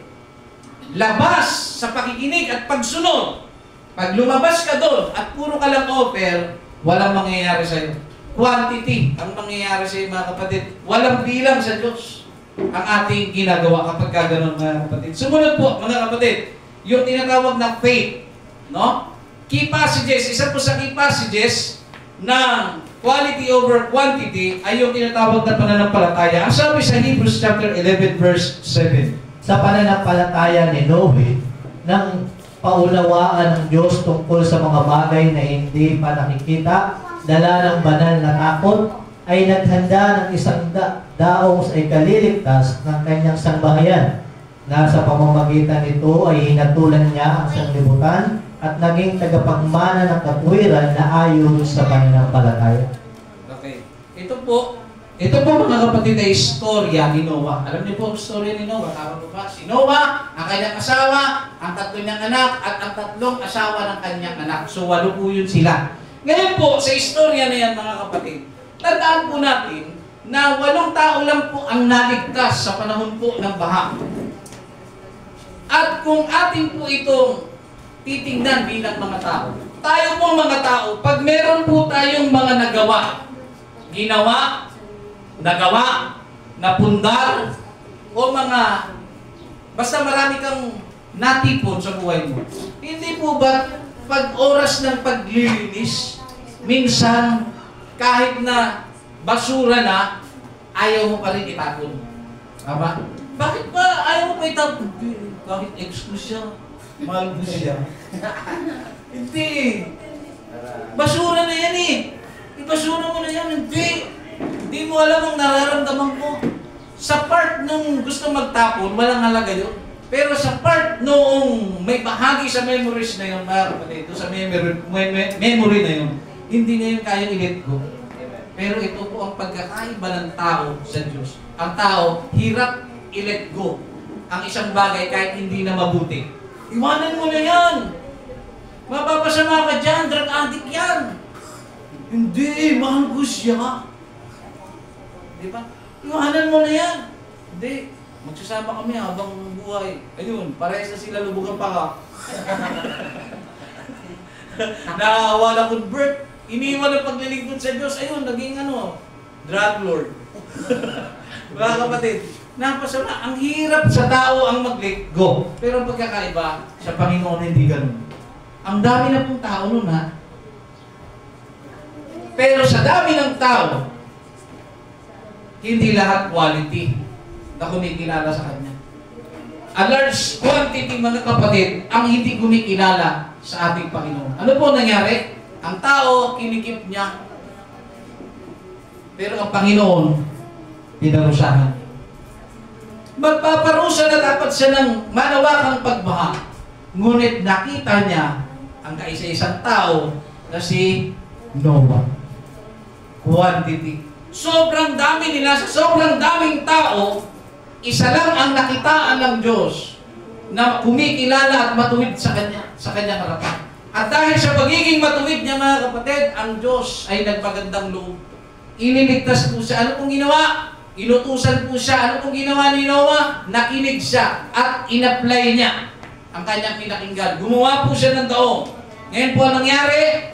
labas sa pakikinig at pagsunod, pag lumabas ka doon at puro ka lang offer, walang mangyayari sa'yo. Quantity ang mangyayari sa'yo mga kapatid. Walang bilang sa Diyos ang ating ginagawa kapag gano'n mga kapatid. Sumunod po mga kapatid, yung tinatawag na faith. No? Key passages, isa po sa key passages ng quality over quantity ay yung tinatawag na pananampalataya. Ang sabi sa Hebrews chapter 11 verse 7. Sa pananampalataya ni Noe, nang paunawaan ng Diyos tungkol sa mga bagay na hindi pa nakikita, dala ng banal na takot, ay naghanda ng isang daong sa ikaliligtas ng kanyang sambahayan, na sa pamamagitan nito ay hinatulan niya ang sanglibutan at naging tagapagmana ng katwiran na ayon sa pananampalataya. Okay. Ito po mga kapatid ay istorya ni Noah. Alam niyo po ang istorya ni Noah? Tama po ba? Si Noah, ang kanyang asawa, ang tatlo niyang anak, at ang tatlong asawa ng kanyang anak. So 8 po yun sila. Ngayon po, sa istorya na yan mga kapatid, tandaan po natin na 8 tao lang po ang naligtas sa panahon po ng baha. At kung atin po itong titingnan bilang mga tao, tayo pong mga tao, pag meron po tayong mga ginawa, napundar, o mga, basta marami kang natipon sa buhay mo. Hindi po ba pag oras ng paglilinis, minsan kahit na basura na, ayaw mo pa rin itapon? Tama? Bakit ba ayaw mo pa itapon? Kahit excuse siya, mahal mo siya. Hindi. Basura na yan eh. Ibasura mo na yan. Hindi. Hindi mo alam ang nararamdaman mo. Sa part nung gusto magtapon, walang halaga yun. Pero sa part noong may bahagi sa memories na yun, mga kapatid, sa memory na yun, hindi na yun kaya i-let go. Pero ito po ang pagkakaiba ng tao sa Diyos. Ang tao, hirap i-let go ang isang bagay kahit hindi na mabuti. Iwanan mo na yan. Mapapasama ka dyan, drug addict yan. Hindi, mahal ko siya. Di ba? Iwanan mo na yan. Hindi, magsasama kami habang buhay. Ayun, parehas na sila lubugan pa ka. Nakawa na convert. Iniwan ang paglilingkod sa Diyos. Ayun, naging drug lord. Mga kapatid, napasama. Ang hirap sa tao ang mag-let go. Pero ang pagkakaiba, sa Panginoon hindi ganun. Ang dami na pong tao nun ha. Pero sa dami ng tao, hindi lahat quality na kumikilala sa Kanya. A large quantity, mga kapatid, ang hindi kumikilala sa ating Panginoon. Ano po nangyari? Ang tao, kinikip niya. Pero ang Panginoon, pinarusahan. Magpaparusa na dapat siya ng manawakang pagbaha. Ngunit nakita niya ang kaisa-isang tao na si Noah. Quantity. Sobrang dami nila, sa sobrang daming tao, isa lang ang nakitaan ng Diyos na kumikilala at matuwid sa kanyang harapan. At dahil sa pagiging matuwid niya, mga kapatid, ang Diyos ay nagpagandang loob. Iniligtas po siya. Ano pong ginawa? Inutusan po siya. Ano pong ginawa ni Noah? Nakinig siya at in-apply niya ang kanyang pinakinggan. Gumawa po siya ng daong. Ngayon po ang nangyari,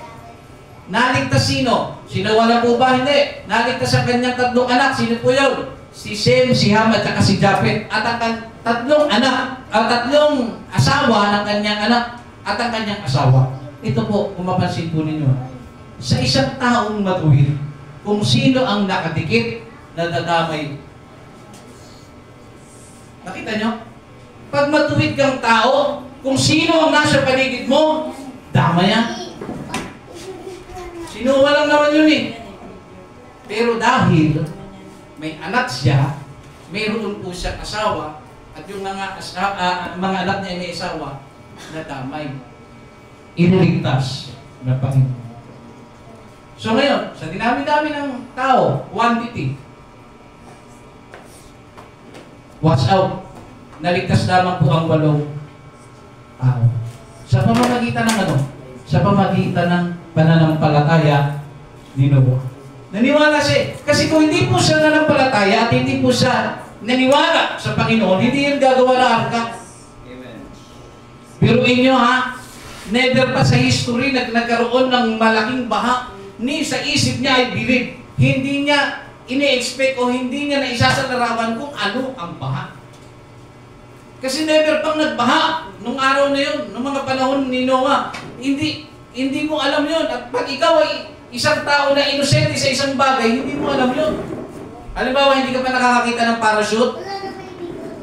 naligtas sino? Sino wala po ba? Hindi. Naligtas ang kanyang 3 anak. Sino po yun? Si Shem, si Ham, at saka si Japhet. At ang 3 anak, ang 3 asawa ng kanyang anak at ang kanyang asawa. Ito po, kung mapansin po ninyo, sa isang taong matuwid, kung sino ang nakadikit na dadamay. Nakita nyo? Pag matuwid kang tao, kung sino ang nasa paligid mo, damay yan. Sinuwa lang naman yun eh. Pero dahil may anak siya, mayroon po siyang asawa, at yung mga anak niya ay may asawa, na damay. Iniligtas na Panginoon. So ngayon, sa dinami-dami ng tao, quantity, watch out. Naligtas lamang po ang 8 tao. Sa pamamagitan ng Sa pamamagitan ng pananampalataya ni Noah. Naniwala siya. Kasi kung hindi po siya nanampalataya at hindi po siya naniwala sa Panginoon, hindi yan gagawa ng arka. Amen. Biruin nyo ha, never pa sa history nagkaroon ng malaking baha, ni sa isip niya ay believe. Hindi niya ini-expect o hindi niya naisasalarawan kung ano ang baha. Kasi never pang nagbaha nung araw na yun, nung mga panahon ni Noah. Hindi mo alam yun. At pag ikaw ay isang tao na inosente sa isang bagay, hindi mo alam yun. Halimbawa, hindi ka pa nakakakita ng parachute.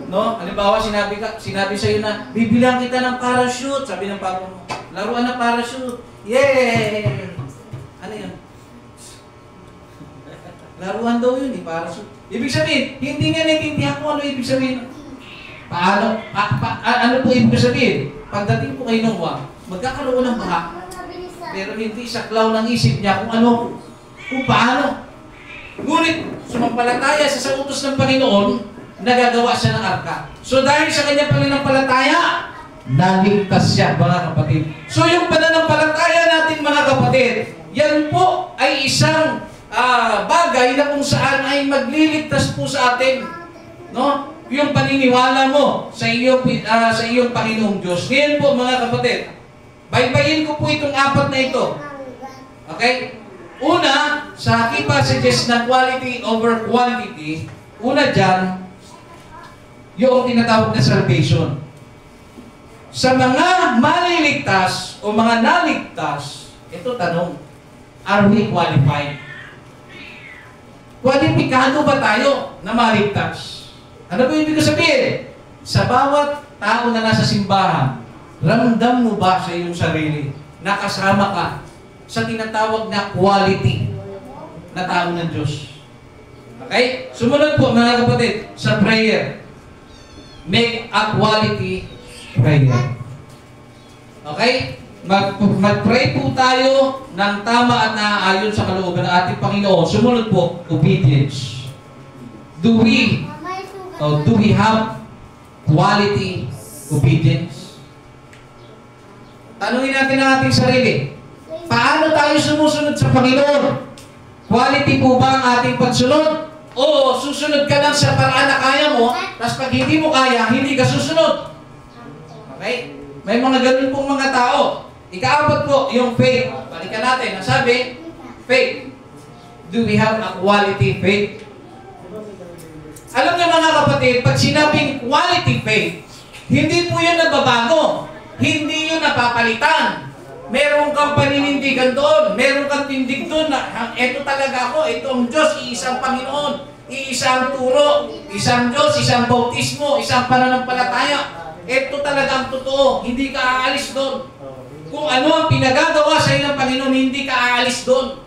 No? Halimbawa, sinabi sa'yo na, bibilang kita ng parachute. Sabi ng papa mo, laruan ng parachute. Yay! Ano yun? Laruan daw yun, parachute. Ibig sabihin, hindi niya naintindihan kung ano ibig sabihin. Paano? Ano po ibig sabihin? Pagdating po kay Noah, magkakaroon ng baha. Pero hindi saklaw ng isip niya kung ano, kung paano. Ngunit, sumampalataya siya sa utos ng Panginoon, nagagawa siya ng arka. So dahil sa kanya pananampalataya, naligtas siya, mga kapatid. So yung pananampalataya natin, mga kapatid, yan bagay na kung saan ay magliligtas po sa atin. No? Yung paniniwala mo sa iyong Panginoong Diyos. Ngayon po mga kapatid, baybayin ko po itong apat na ito. Okay? Una, sa key passages na quality over quantity, una dyan, yung tinatawag na salvation. Sa mga maliligtas o mga naligtas, ito tanong, are we qualified? Kwalipikado ba tayo na maligtas? Ano ba ibig sabihin? Sa bawat tao na nasa simbahan, ramdam mo ba sa iyong sarili na kasama ka sa tinatawag na quality na tao ng Diyos? Okay? Sumunod po mga kapatid, sa prayer. Make a quality prayer. Okay? Mag-pray po tayo ng tama at naaayon sa kalooban ng ating Panginoon. Sumunod po, obedience. Do we have quality obedience? Tanungin natin ang ating sarili. Paano tayo sumusunod sa Panginoon? Quality po ba ang ating pagsunod? O susunod ka lang sa paraan na kaya mo, tapos pag hindi mo kaya, hindi ka susunod? Okay? May mga ganun pong mga tao. Ika-apat po, yung faith. Balikan natin. Ang sabi, faith. Do we have a quality faith? Alam niyo mga kapatid, pag sinabing quality faith, hindi po yun nababago. Hindi yun napapalitan. Meron kang paninindigan doon. Meron kang tindig doon na eto talaga ako, ito ang Diyos, iisang Panginoon, iisang turo, isang Diyos, isang bautismo, isang pananampalataya. Ito talaga ang totoo. Hindi ka aalis doon. Kung ano ang pinagagawa sa iyo ng Panginoon, hindi ka aalis doon.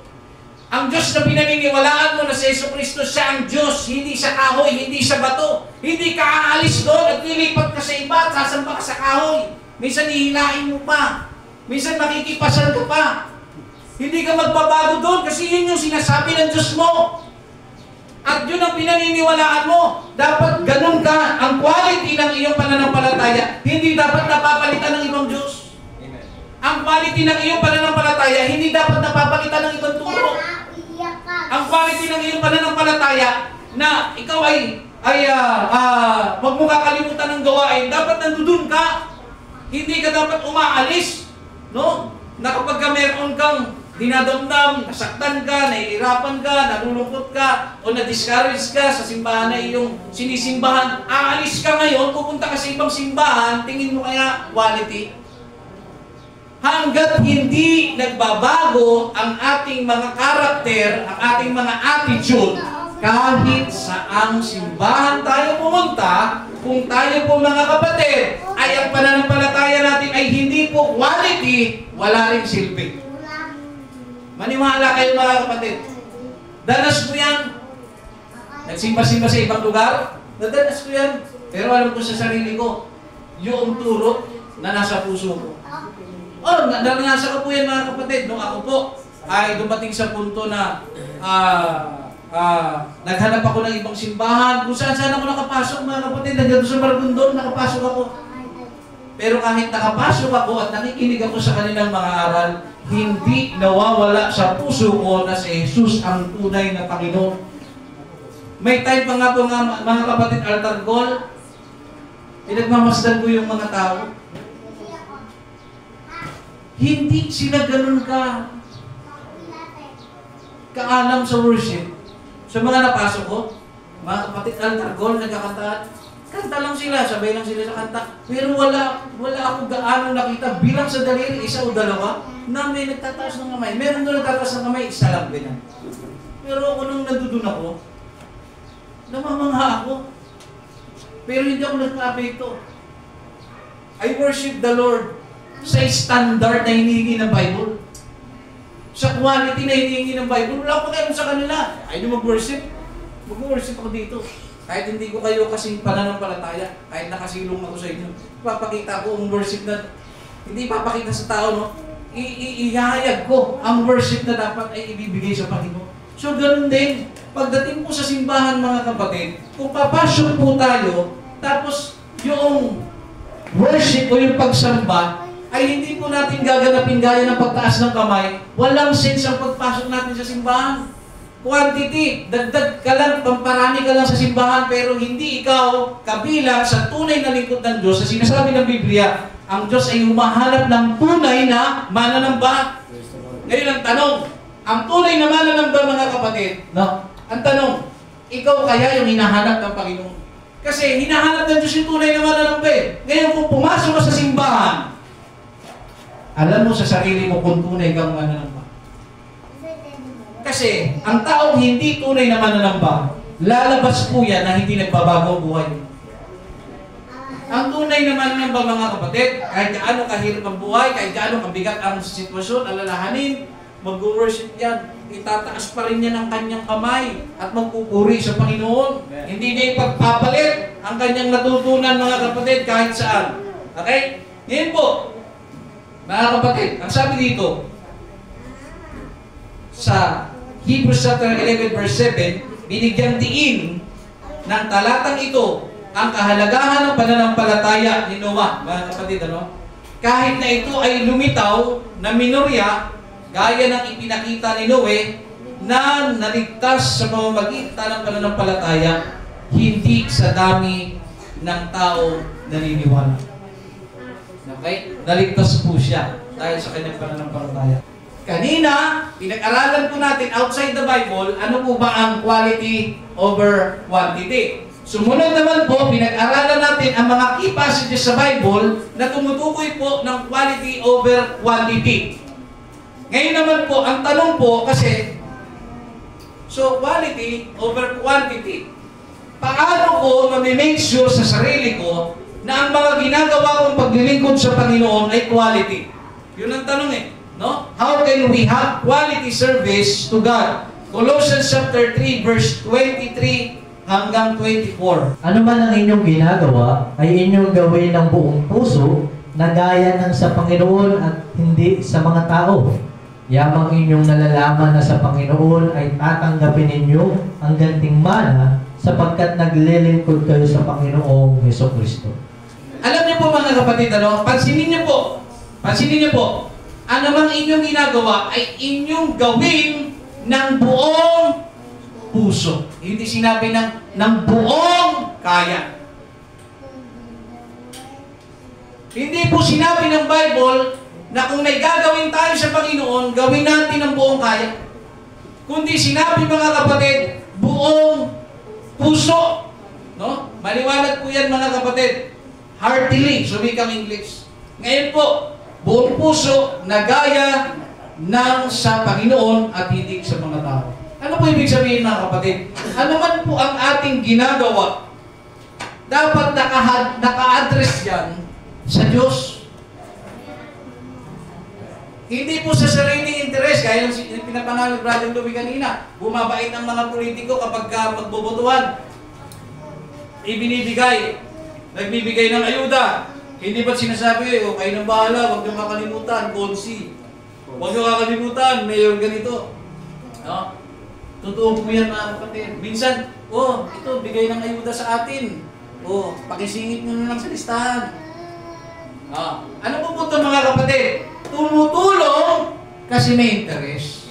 Ang Diyos na pinaniniwalaan mo na si Jesucristo, siya ang Diyos, hindi sa kahoy, hindi sa bato. Hindi ka aalis doon at lilipat ka sa iba at sasamba ka sa kahoy. Minsan hihilain mo pa. Minsan makikipasan ka pa. Hindi ka magbabago doon kasi yun yung sinasabi ng Diyos mo. At yun ang pinaniniwalaan mo. Dapat ganun ka. Ang quality ng iyong pananampalataya, hindi dapat napapalitan ng ibang Diyos. Ang quality ng iyong pananampalataya, hindi dapat napapalitan ng ibang turo. Ang quality ng iyong pananampalataya na ikaw ay wag mo kakalimutan ng gawain, dapat nandun ka. Hindi ka dapat umaalis. No? Na kapag meron kang dinadamdam, nasaktan ka, nahihirapan ka, nalulungkot ka, o na-discourage ka sa simbahan na iyong sinisimbahan, aalis ka ngayon, pupunta ka sa ibang simbahan, tingin mo kaya quality? Hanggat hindi nagbabago ang ating mga karakter, ang ating mga attitude, kahit saang simbahan tayo pumunta, kung tayo po mga kapatid, ay ang pananampalataya natin ay hindi po quality, wala rin silbi. Maniwala kayo mga kapatid. Danas ko yan. Nagsimba-simba sa ibang lugar, nadanas ko yan. Pero alam ko sa sarili ko, yung turo na nasa puso ko. Naranasan ko po yan mga kapatid. Nung ako po ay dumating sa punto na naghanap ako ng ibang simbahan. Kung saan-saan ako nakapasok mga kapatid. Nandito sa Maragondon, nakapasok ako. Pero kahit nakapasok ako at nakikinig ako sa kanilang mga aral, hindi nawawala sa puso ko na si Jesus ang tunay na Panginoon. May time pa nga po mga kapatid, altar call, pinagmamasdan ko yung mga tao. Hindi sila ganun kaalam sa worship. Sa mga napasok ko, mga kapatid, altar call, nagkakanta. Kanta lang sila, sabay lang sila sa kanta. Pero wala ako gaano nakita bilang sa daliri, isa o dalawa, na may nagtataas ng kamay. Meron doon nagtataas ng kamay, isa lang din. Pero ako nung nandudun ako, namamangha ako. Pero hindi ako nagka-apekto. I worship the Lord sa standard na hinihingi ng Bible. Sa quality na hinihingi ng Bible. Wala ko kayo sa kanila. Ay nyo mag-worship. Mag-worship ako dito. Kahit hindi ko kayo kasing pananampalataya, kahit nakasilong ako sa inyo, papakita ko ang worship na, hindi papakita sa tao, no? Ihahayag ko ang worship na dapat ay ibibigay sa Panginoon. So, ganun din. Pagdating po sa simbahan, mga kapatid, kung papasok po tayo, tapos yung worship o yung pagsamba, ay hindi po natin gaganapin gaya ng pagtaas ng kamay, walang sense ang pagpasok natin sa simbahan. quantity. Dagdag ka lang, pamparami ka lang sa simbahan, pero hindi ikaw kabilang sa tunay na lingkod ng Diyos. Sa sinasabi ng Biblia, ang Diyos ay humahanap ng tunay na mananamba. Ngayon ang tanong, ang tunay na mananamba, mga kapatid, no? Ang tanong, ikaw kaya yung hinahanap ng Panginoon? Kasi hinahanap ng Diyos yung tunay na mananamba eh. Ngayon kung pumasok ka sa simbahan, alam mo sa sarili mo kung tunay kang mananamba. Kasi ang taong hindi tunay na mananamba, lalabas po yan na hindi nagbabago ang buhay. Ang tunay na mananamba, mga kapatid, kahit gaano kahirap ang buhay, kahit gaano kabigat ang sitwasyon, alalahanin, mag-worship yan. Itataas pa rin niya ng kanyang kamay at magpupuri sa Panginoon. Hindi niya ipagpapalit ang kanyang natutunan, mga kapatid, kahit saan. Okay? Ngayon po, mga kapatid, ang sabi dito, sa Hebrews chapter 11 verse 7, binigyang diin ng talatang ito ang kahalagahan ng pananampalataya ni Noah, mga kapatid, ano? Kahit na ito ay lumitaw na minorya, gaya ng ipinakita ni Noe, na naligtas sa pamamagitan ng pananampalataya, hindi sa dami ng tao naniniwala. Okay? Naligtas po siya dahil sa kanyang pananampalataya. Kanina, pinag-aralan po natin outside the Bible, ano po ba ang quality over quantity? Sumunod naman po, pinag-aralan natin ang mga key passages sa Bible na tumutukoy po ng quality over quantity. Ngayon naman po, ang tanong po kasi, so quality over quantity. Paano ko ma-make sure sa sarili ko na ang mga ginagawa kong paglilingkod sa Panginoon ay quality? Yun ang tanong eh. No? How can we have quality service to God? Colossians chapter 3 verse 23 hanggang 24. Ano man ang inyong ginagawa, ay inyong gawin ng buong puso na gaya ng sa Panginoon at hindi sa mga tao. Yamang inyong nalalaman na sa Panginoon ay tatanggapin ninyo ang gantimpala sapagkat naglilingkod kayo sa Panginoong Hesukristo. Alam niyo po, mga kapatid, ano? Pansinin niyo po, ano mang inyong ginagawa ay inyong gawin ng buong puso. Hindi sinabi ng buong kaya. Hindi po sinabi ng Bible na kung may gagawin tayo sa Panginoon, gawin natin ng buong kaya. Kundi sinabi, mga kapatid, buong puso. No? Maliwanag po yan, mga kapatid. Heartily, sumikang English. Ngayon po, buong puso na gaya ng sa Panginoon at hindi sa mga tao. Ano po ibig sabihin, mga kapatid? Ano man po ang ating ginagawa, dapat naka-address yan sa Diyos. Hindi po sa sariling interes, gaya ng pinapangalan ni Brother Louie kanina, bumabait ang mga politiko kapag magbobotohan. Nagbibigay ng ayuda. Hindi ba't sinasabi, kayo nang bahala, huwag niyo makalimutan, Konsi. Huwag niyo kakalimutan, mayor ganito. No? Totoo po yan, mga kapatid. Minsan, ito, bigay ng ayuda sa atin. Pakisingit nyo na lang sa listahan. Ano po po ito, mga kapatid? Tumutulong kasi may interest.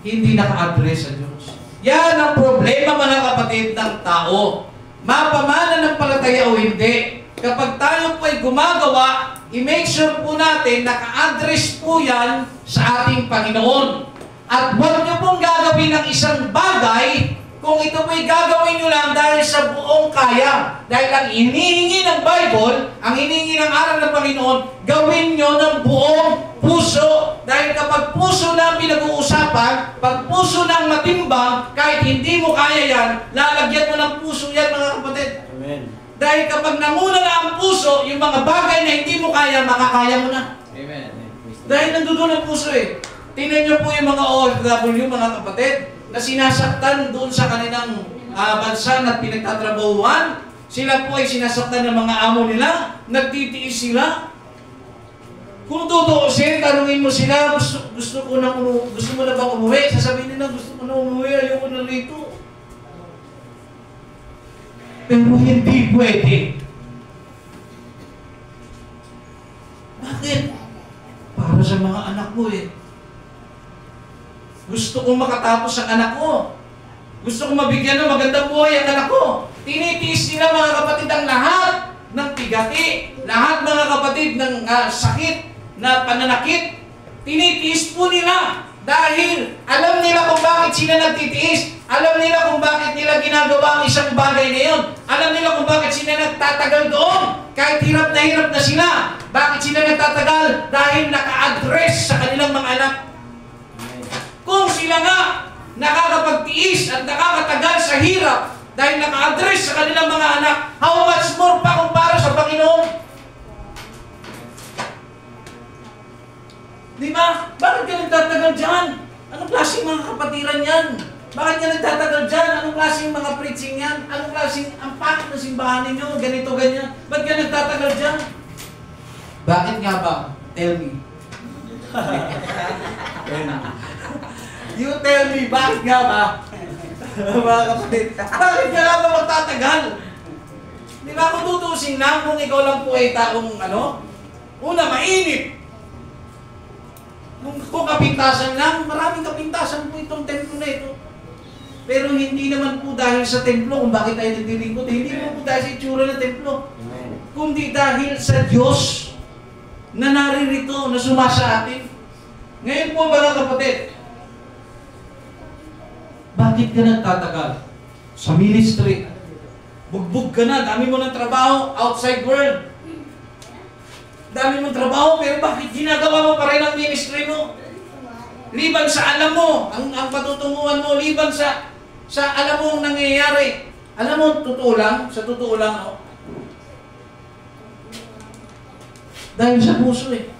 Hindi naka-address sa Diyos. Yan ang problema, mga kapatid, ng tao. Mapamana ng palataya o hindi. Kapag tayo po ay gumagawa, i-make sure po natin naka-address po yan sa ating Panginoon. At huwag nyo pong gagawin ng isang bagay kung ito po'y gagawin nyo lang dahil sa buong kaya. Dahil ang hinihingi ng Bible, ang hinihingi ng aral ng Panginoon, gawin nyo ng buong puso. Dahil kapag puso na pinag-uusapan, pag puso ng matimbang, kahit hindi mo kaya yan, lalagyan mo ng puso yan, mga kapatid. Amen. Dahil kapag namuna na ang puso, yung mga bagay na hindi mo kaya, makakaya mo na. Amen. Dahil nandoon ang puso eh. Tingnan nyo po yung mga OFW, mga kapatid, na sinasaktan doon sa kanilang bansa na pinagtatrabahuan. Sila po ay sinasaktan ng mga amo nila, nagtitiis sila. Kung tutuusin, tanungin mo sila, gusto mo na bang umuwi? Sasabihin nila, gusto ko na umuwi, ayoko na rito. Pero hindi pwede. Bakit? Para sa mga anak mo eh. Gusto kong makatapos ang anak ko. Gusto kong mabigyan ng magandang buhay ang anak ko. Tinitiis nila mga kapatid ang lahat ng pigati, lahat mga kapatid ng sakit na pananakit. Tinitiis po nila dahil alam nila kung bakit sila nagtitiis. Alam nila kung bakit nila ginagawa ang isang bagay na yun. Alam nila kung bakit sila nagtatagal doon. Kahit hirap na sila. Bakit sila nagtatagal? Dahil naka-address sa kanilang mga anak. Kung sila nga nakakapagtiis at nakakatagal sa hirap dahil naka-address sa kanilang mga anak, how much more pa kung para sa Panginoon? Di ba? Bakit ka nagtatagal dyan? Anong klaseng mga kapatiran yan? Bakit ka nagtatagal dyan? Anong klaseng mga preaching yan? Anong klaseng ang pakit na simbahan ninyo? Ganito, ganyan. Bakit ka nagtatagal dyan? Bakit nga ba? Tell me. You tell me, bakit nga ba? Mga kapatid, bakit ka nga ba magtatagal? Di ba kung tutusin lang kung ikaw lang po ay taong una, mainit. Kung kapintasan lang, maraming kapintasan po itong templo na ito. Pero hindi naman po dahil sa templo kung bakit tayo naglilingkod. Hindi naman po dahil sa itsura ng templo. Kundi dahil sa Diyos na naririto, na sumasa atin. Ngayon po mga kapatid, bakit ka nagtatagal? Sa ministry. Bugbog ka na, dami mo ng trabaho, outside world. Dami mong trabaho, pero bakit ginagawa mo pa rin ang ministry mo? Liban sa alam mo, ang patutunguhan mo, liban sa alam mo ang nangyayari. Alam mo, sa totoo lang, no? Dahil sa puso eh.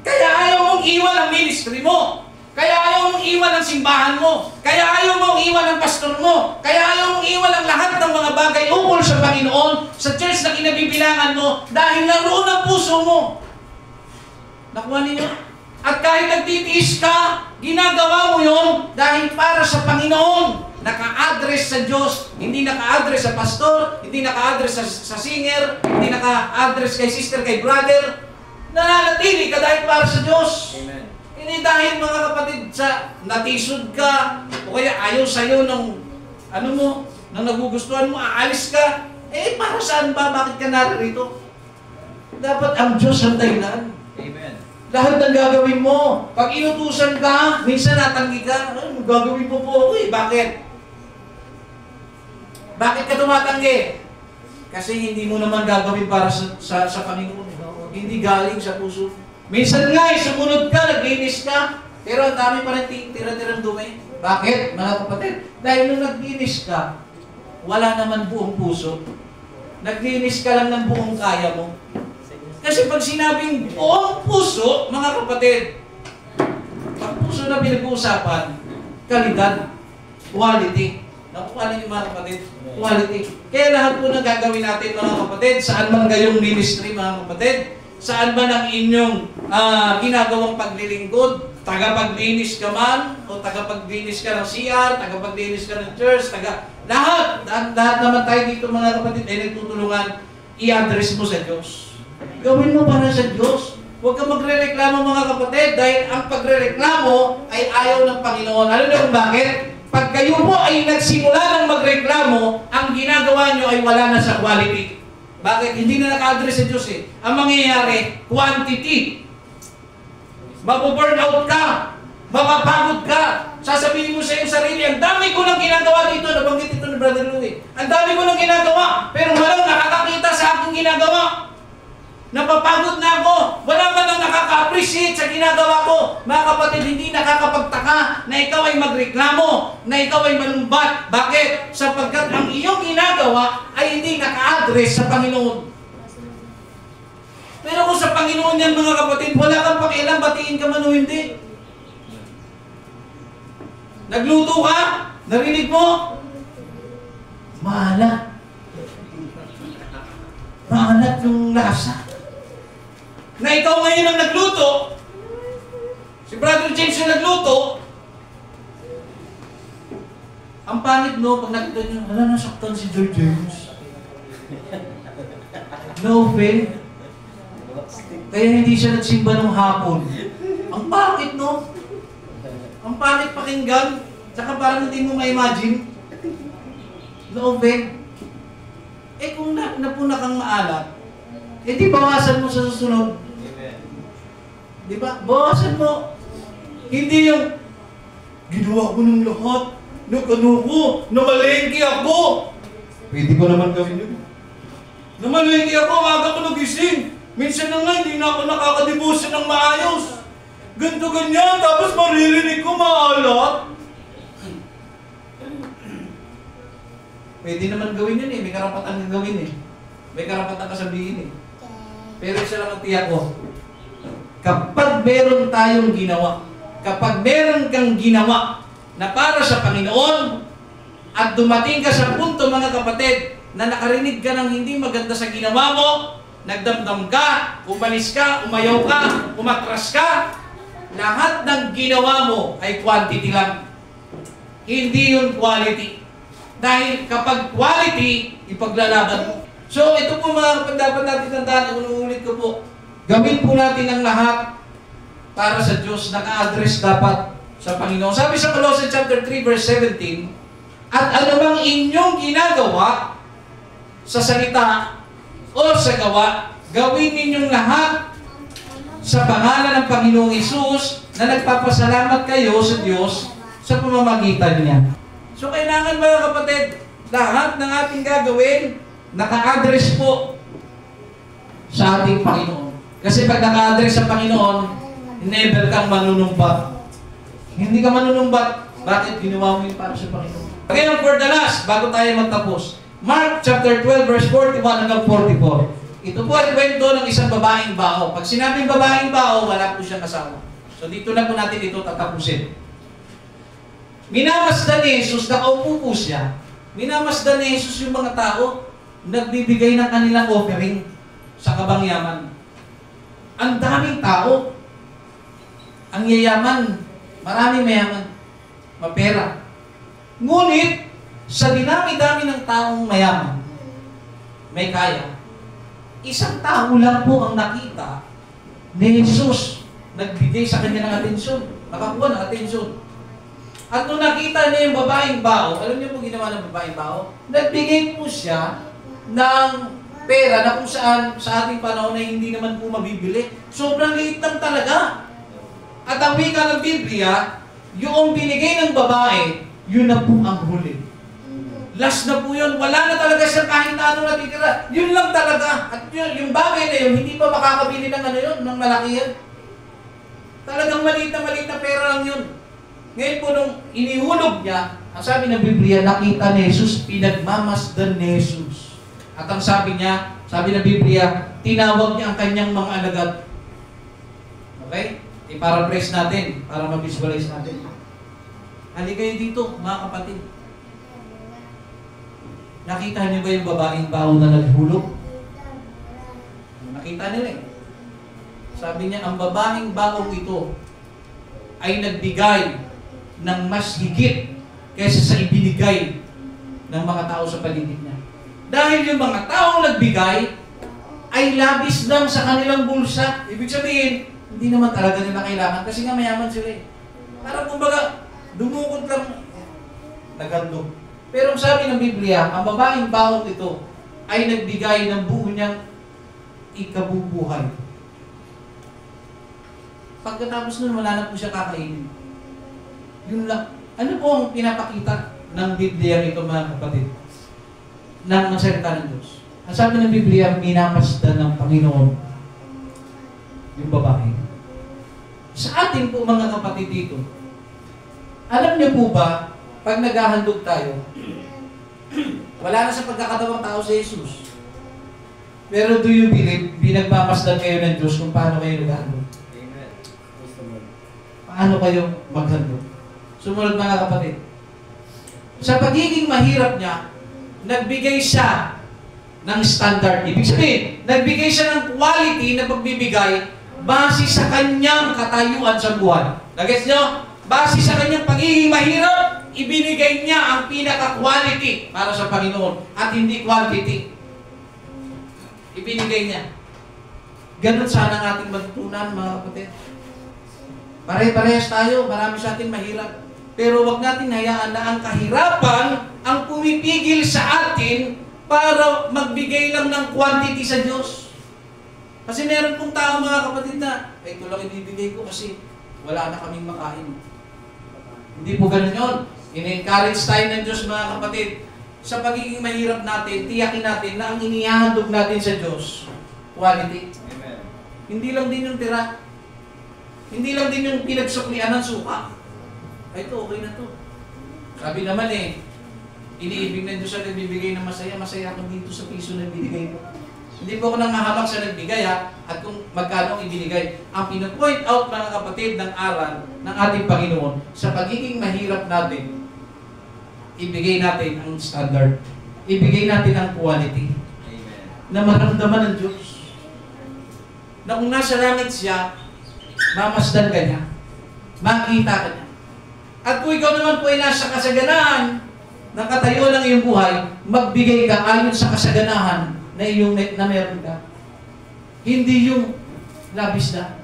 Kaya ayaw mong iwan ang ministry mo. Kaya ayaw mong iwan ang simbahan mo. Kaya ayaw mong iwan ang pastor mo. Kaya ayaw mong iwan ang lahat ng mga bagay ukol sa Panginoon, sa church na kinabibilangan mo, dahil naroon ang puso mo. Nakuha ninyo? At kahit nagtitiis ka, ginagawa mo yon dahil para sa Panginoon. Naka-address sa Diyos, hindi naka-address sa pastor, hindi naka-address sa singer, hindi naka-address kay sister, kay brother. Nananatili ka dahil para sa Diyos. Amen. Hindi dahil mga kapatid sa natisod ka o kaya ayaw sa'yo ng nang nagugustuhan mo, aalis ka. Eh, para saan ba? Bakit ka naririto? Dapat ang Diyos ang dahilan. Amen. Lahat ng gagawin mo. Pag inutusan ka, minsan natanggi ka. Ay, gagawin po ako eh. Bakit? Bakit ka tumatanggi? Kasi hindi mo naman gagawin para sa Panginoon. Hindi galing sa puso. Minsan nga, sumunod ka, naglinis ka, pero ang dami pa rin tira-tirang dumi. Bakit, mga kapatid? Dahil nung naglinis ka, wala naman buong puso. Naglinis ka lang ng buong kaya mo. Kasi pag sinabing buong puso, mga kapatid, pag puso na pinag-uusapan, kalidad, quality. Nakuha niyo mga kapatid? Quality. Kaya lahat po ng gagawin natin, mga kapatid, saan man kayong ministry, mga kapatid, saan ba ng inyong ginagawang paglilingkod? Tagapaglinis ka man, o tagapaglinis ka ng CR, tagapaglinis ka ng church, lahat naman tayo dito mga kapatid ay nagtutulungan, i-address mo sa Diyos. Gawin mo para sa Diyos. Huwag kang magre-reklamo mga kapatid dahil ang pagre-reklamo ay ayaw ng Panginoon. Alam niyo kung bakit? Pag kayo po ay nagsimula ng magreklamo, ang ginagawa niyo ay wala na sa quality. Bakit? Hindi na naka-address sa Diyos eh. Ang mangyayari, quantity. Mabu-burn out ka. Mapapagod ka. Sasabihin mo sa iyong sarili, ang dami ko nang ginagawa dito. Nabanggit ito ni Brother Louie. Ang dami ko nang ginagawa. Pero walang nakakakita sa aking ginagawa. Napapagod na ako. Wala man lang nakaka-appreciate sa ginagawa ko. Mga kapatid, hindi nakakapagtaka na ikaw ay magreklamo, na ikaw ay malumbat. Bakit? Sapagkat ang iyong ginagawa ay hindi naka-address sa Panginoon. Pero kung sa Panginoon yan, mga kapatid, wala kang pakialam, batiin ka man o hindi. Nagluto ka? Narinig mo? Maalat. Maalat yung lasa. Na ikaw ngayon ang nagluto, si Brother James yung nagluto, ang pangit no, pag nakita nyo, nasaktan si George James. No offense. Kaya hindi siya nagsimba ng hapon. Ang pangit no? Ang pangit pakinggan, tsaka parang hindi mo ma-imagine. Na-open. Eh kung napuna kang maalat, eh di bawasan mo sa susunod. Di ba? Bawasan mo. Hindi yung ginawa ko ng lahat, nag-ano ko, namalengke ako. Pwede ko naman gawin yun. Namalengke ako, aga ko nagising. Minsan na nga, hindi na ako nakakadibusin ng maayos. Ganto ganyan, tapos maririnig ko maalat. Pwede naman gawin yun eh, may karapatan kang gawin eh. May karapatan ka sabihin eh. Pero isa lang ang tiyak ko. Kapag meron tayong ginawa, kapag meron kang ginawa na para sa Panginoon at dumating ka sa punto mga kapatid na nakarinig ka ng hindi maganda sa ginawa mo, nagdamdam ka, umalis ka, umayaw ka, umatras ka, lahat ng ginawa mo ay quantity lang. Hindi yun quality. Dahil kapag quality, ipaglalaban mo. So ito po mga kapatid, dapat natin tandaan, ulit ko po, gawin po natin ang lahat para sa Diyos, naka-address dapat sa Panginoon. Sabi sa Colossians chapter 3 verse 17, at anumang inyong ginagawa sa salita o sa gawa, gawin ninyong lahat sa pangalan ng Panginoong Hesus na nagpapasalamat kayo sa Diyos sa pamamagitan niya. So kailangan mga kapatid, lahat ng ating gagawin, naka-address po sa ating Panginoon. Kasi pag naka-address sa Panginoon, never kang manunumbat. Hindi ka manunumbat. Bakit? Ginawa mo yun para sa Panginoon. Ngayon, for the last, bago tayo magtapos, Mark chapter 12, verse 41 hanggang 44. Ito po ay kwento ng isang babaeng bao. Pag sinabing babaeng bao, wala po siyang asawa. So dito na po natin ito tatapusin. Minamasdan ni Jesus, nakaupo po siya. Minamasdan ni Jesus yung mga tao, nagbibigay ng kanilang offering sa kabangyaman. Ang daming tao. Ang yayaman, maraming mayaman, mapera. Ngunit, sa dinami-dami ng taong mayaman, may kaya. Isang tao lang po ang nakita ni Jesus, nagbigay sa kanya ng atensyon, nakakuha ng atensyon. At nung nakita niya yung babaeng bao, alam niyo po ginawa ng babaeng bao? Nagbigay po siya ng pera na kung saan sa ating panahon ay hindi naman po mabibili. Sobrang liit lang talaga. At ang wika ng Biblia, yung binigay ng babae, yun na po ang huli. Last na po yun. Wala na talaga siya kahit na ano natitira. Yun lang talaga. At yun, yung bagay na yun, hindi pa makakabili ng ano yun, ng malaki yan. Talagang maliit na pera lang yun. Ngayon po nung inihulog niya, ang sabi ng Biblia, nakita ni Jesus, pinagmamasdan ni Jesus. At ang sabi niya, sabi ng Biblia, tinawag niya ang kanyang mga alagad. Okay? I-paraphrase natin para ma-visualize natin. Halika kayo dito, mga kapatid. Nakita niyo ba yung babaeng bao na naghulog? Nakita niyo eh. Sabi niya, ang babaeng baong ito ay nagbigay ng mas higit kaysa sa ibinigay ng mga tao sa paligid niya. Dahil yung mga taong nagbigay ay labis lang sa kanilang bulsa. Ibig sabihin, hindi naman talaga nila kailangan kasi nga mayaman sila eh. Parang kumbaga, dumukot lang, nagandog. Pero sabi ng Biblia, ang babaeng baong ito ay nagbigay ng buo niyang ikabubuhay. Pagkatapos nun, wala na po siya kakainin. Yun lang. Ano po ang pinapakita ng Biblia ito mga kapatid? Ng salita ng Diyos. Ang sabi ng Biblia, minamasdan ng Panginoon yung babae. Sa atin po mga kapatid dito, alam niyo po ba, pag naghahandog tayo, wala na sa pagkakatawang tao si Jesus. Pero do you believe, binagmamasdan kayo ng Diyos kung paano kayo naghahandog? Amen. Paano kayo maghandog? Sumunod mga kapatid. Sa pagiging mahirap niya, nagbigay siya ng standard. Ibig sabihin, nagbigay siya ng quality na pagbibigay base sa kanyang katayuan sa buhay. Nagets nyo? Base sa kanyang pagiging mahirap, ibinigay niya ang pinaka-quality para sa Panginoon at hindi quantity. Ibinigay niya. Ganun sana ang ating matutunan, mga kapatid. Pare-parehas tayo, marami sa atin mahirap. Pero wag natin hayaan na ang kahirapan ang pumipigil sa atin para magbigay lang ng quantity sa Diyos. Kasi meron pong tao mga kapatid na, ito lang ibibigay ko kasi wala na kaming makain. Hindi po ganun yun. In-encourage tayo ng Diyos mga kapatid. Sa pagiging mahirap natin, tiyakin natin na ang inihahandog natin sa Diyos, quality. Amen. Hindi lang din yung tira. Hindi lang din yung pinagsuklian ng suka. Ay, ito, okay na to. Sabi naman iniibig ng Diyos na nagbibigay ng masaya, masaya ako dito sa piso na binigay ko. Hindi po ako nanghahamak sa nagbigay at kung magkano ang ibinigay. Ang pinapoint out mga kapatid ng aral ng ating Panginoon sa pagiging mahirap natin, ibigay natin ang standard. Ibigay natin ang quality. Amen. Na maramdaman ng Diyos. Na kung nasa langit siya, mamasdan ka niya. Makita ka niya. At kung ikaw naman po ay nasa kasaganahan, nakatayo lang iyong buhay, magbigay ka ayon sa kasaganahan na meron ka. Hindi yung labis na.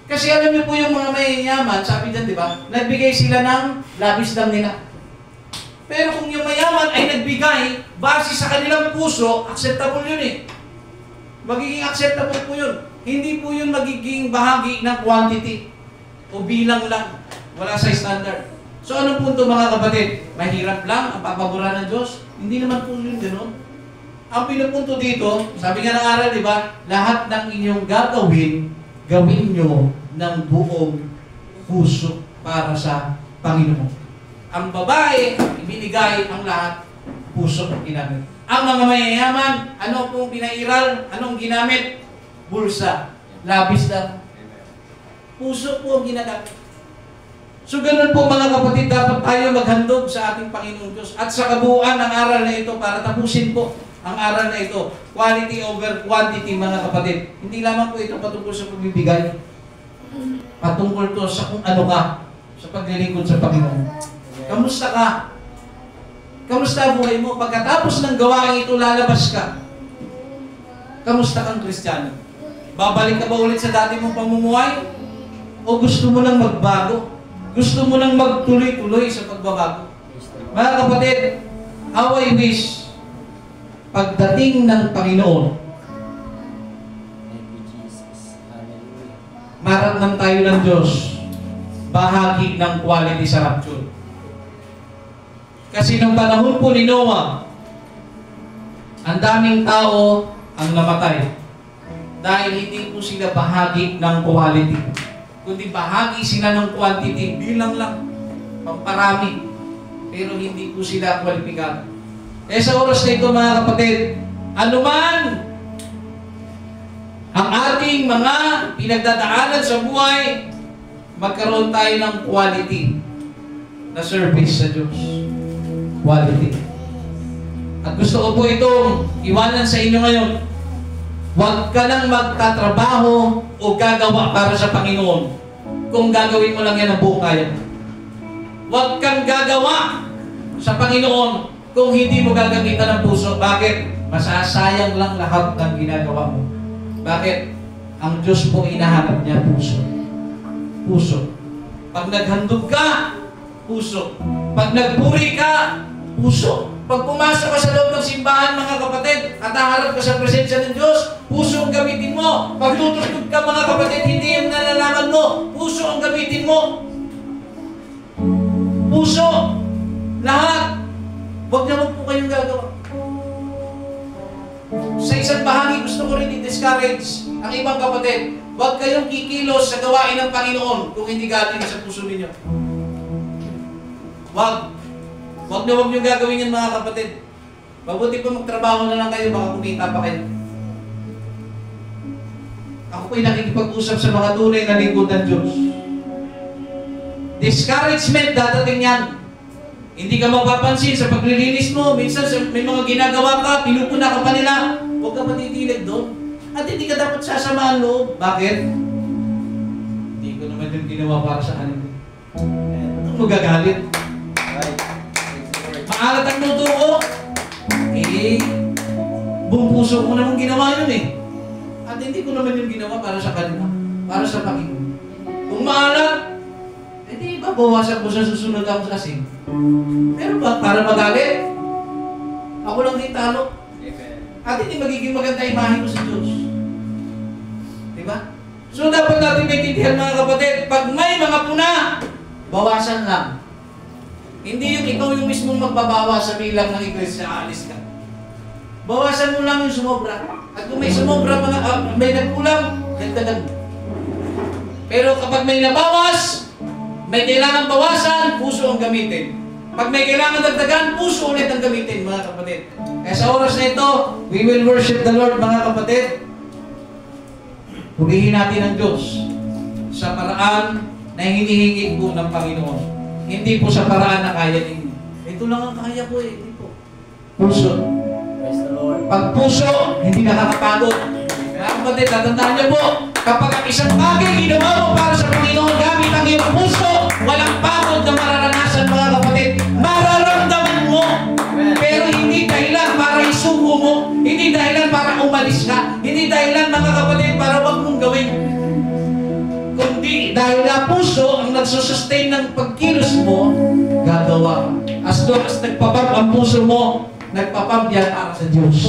Kasi alam niyo po yung mga mayayaman, sabi dyan, di ba? Nagbigay sila ng labis lang nila. Pero kung yung mayaman ay nagbigay, base sa kanilang puso, acceptable yun eh. Magiging acceptable po yun. Hindi po yun magiging bahagi ng quantity o bilang lang. Wala sa standard. So anong punto mga kapatid? Mahirap lang ang papaboran ng Diyos? Hindi naman po yun gano'n. Ang pinupunto dito, sabi nga ng aral, di ba? Lahat ng inyong gagawin, gawin nyo ng buong puso para sa Panginoon. Ang babae, ibinigay ang lahat, puso ang ginamit. Ang mga mayayaman, ano pong pinairal? Anong ginamit? Bulsa. Labis lang. Puso po ang ginagamit. So ganun po mga kapatid, dapat tayo maghandog sa ating Panginoong Diyos. At sa kabuuan ng aral na ito, para tapusin po ang aral na ito, quality over quantity mga kapatid. Hindi lamang po ito patungkol sa pagbibigay. Patungkol to sa kung ano ka sa paglilingkod sa Panginoon. Kamusta ka? Kamusta ang buhay mo? Pagkatapos ng gawain ito, lalabas ka. Kamusta kang Kristiyano? Babalik ka ba ulit sa dati mong pamumuhay? O gusto mo nang magbago? Gusto mo nang magtuloy-tuloy sa pagbabago? Mga kapatid, how I wish pagdating ng Panginoon, maramdaman tayo ng Diyos, bahagi ng quality sa rapture. Kasi nung panahon po ni Noah, ang daming tao ang namatay dahil hindi po sila bahagi ng quality, kundi bahagi sila ng quantity, bilang lang, pamparami, pero hindi po sila kwalipikado. Eh sa oras na ito mga kapatid, anuman ang ating mga pinagdadaanan sa buhay, magkaroon tayo ng quality na service sa Diyos. Quality. At gusto ko po itong iwanan sa inyo ngayon. Huwag ka lang magtatrabaho o gagawa para sa Panginoon kung gagawin mo lang yan ang buong kaya. Huwag kang gagawa sa Panginoon kung hindi mo gagamitan ng puso. Bakit? Masasayang lang lahat ng ginagawa mo. Bakit? Ang Diyos po hinahanap niya puso. Puso. Pag naghandog ka, puso. Pag nagpuri ka, puso. Pag pumasok ka sa loob ng simbahan, mga kapatid, at haharap ka sa presensya ng Diyos, puso ang gamitin mo. Pag tutugtog ka, mga kapatid, hindi yung nalalaman mo. Puso ang gamitin mo. Puso. Lahat. Huwag naman po kayong gagawa. Sa isang bahagi, gusto ko rin i-discourage ang ibang kapatid. Huwag kayong kikilos sa gawain ng Panginoon kung hindi galing sa puso ninyo. Huwag. Huwag na huwag nyo gagawin yan mga kapatid. Mabuti pa magtrabaho na lang kayo, baka kumita pa kayo. Ako po'y nakikipag-usap sa mga tunay na lingkod ng Diyos. Discouragement, dadating yan. Hindi ka mapapansin sa paglilinis mo. Minsan may mga ginagawa ka, pinupuna ka pa nila. Huwag ka matitilig doon. At hindi ka dapat sasamaan loob. Bakit? Hindi ko naman yung ginawa para sa kanila. Anong magagalit? Maalat ang luto ko. Buong puso ko naman ginawa yun eh. At hindi ko naman yung ginawa para sa kanila. Para sa Panginoon. Kung maalat, hindi babawasan ko sa susunod ang lasing. Pero ba, para magalit, ako lang din talo. At hindi magiging maganda imahe ko sa Diyos. Diba? So dapat natin maintindihan mga kapatid, pag may mga puna, bawasan lang. Hindi yung ikaw yung mismong magbabawas sa bilang ng iglesia, aalis ka. Bawasan mo lang yung sumobra. At kung may sumobra, may nagkulang, dagdagan mo. Pero kapag may nabawas, may kailangan bawasan, puso ang gamitin. Pag may kailangan dagdagan, puso ulit ang gamitin, mga kapatid. Kaya sa oras na ito, we will worship the Lord, mga kapatid. Purihin natin ang Diyos sa paraan na hinihingi po ng Panginoon. Hindi po sa paraan na kaya ninyo. Ito lang ang kaya po eh. Hindi po. Puso. Praise the Lord. Pag puso, hindi nakakapagod. Kaya kapatid, tatandaan niyo po, kapag ang isang bagay ginawa mo para sa Panginoon gamit ang iyong puso, walang pagod na mararanasan, mga kapatid. Mararamdaman mo. Pero hindi dahilan para isuko mo. Hindi dahilan para umalis ka. Hindi dahilan, mga kapatid, para wag mong gawin. Kundi dahil na puso ang nagsusustain ng pagkilos mo, gagawa. As long as nagpapag ang puso mo, nagpapag yan para sa Diyos.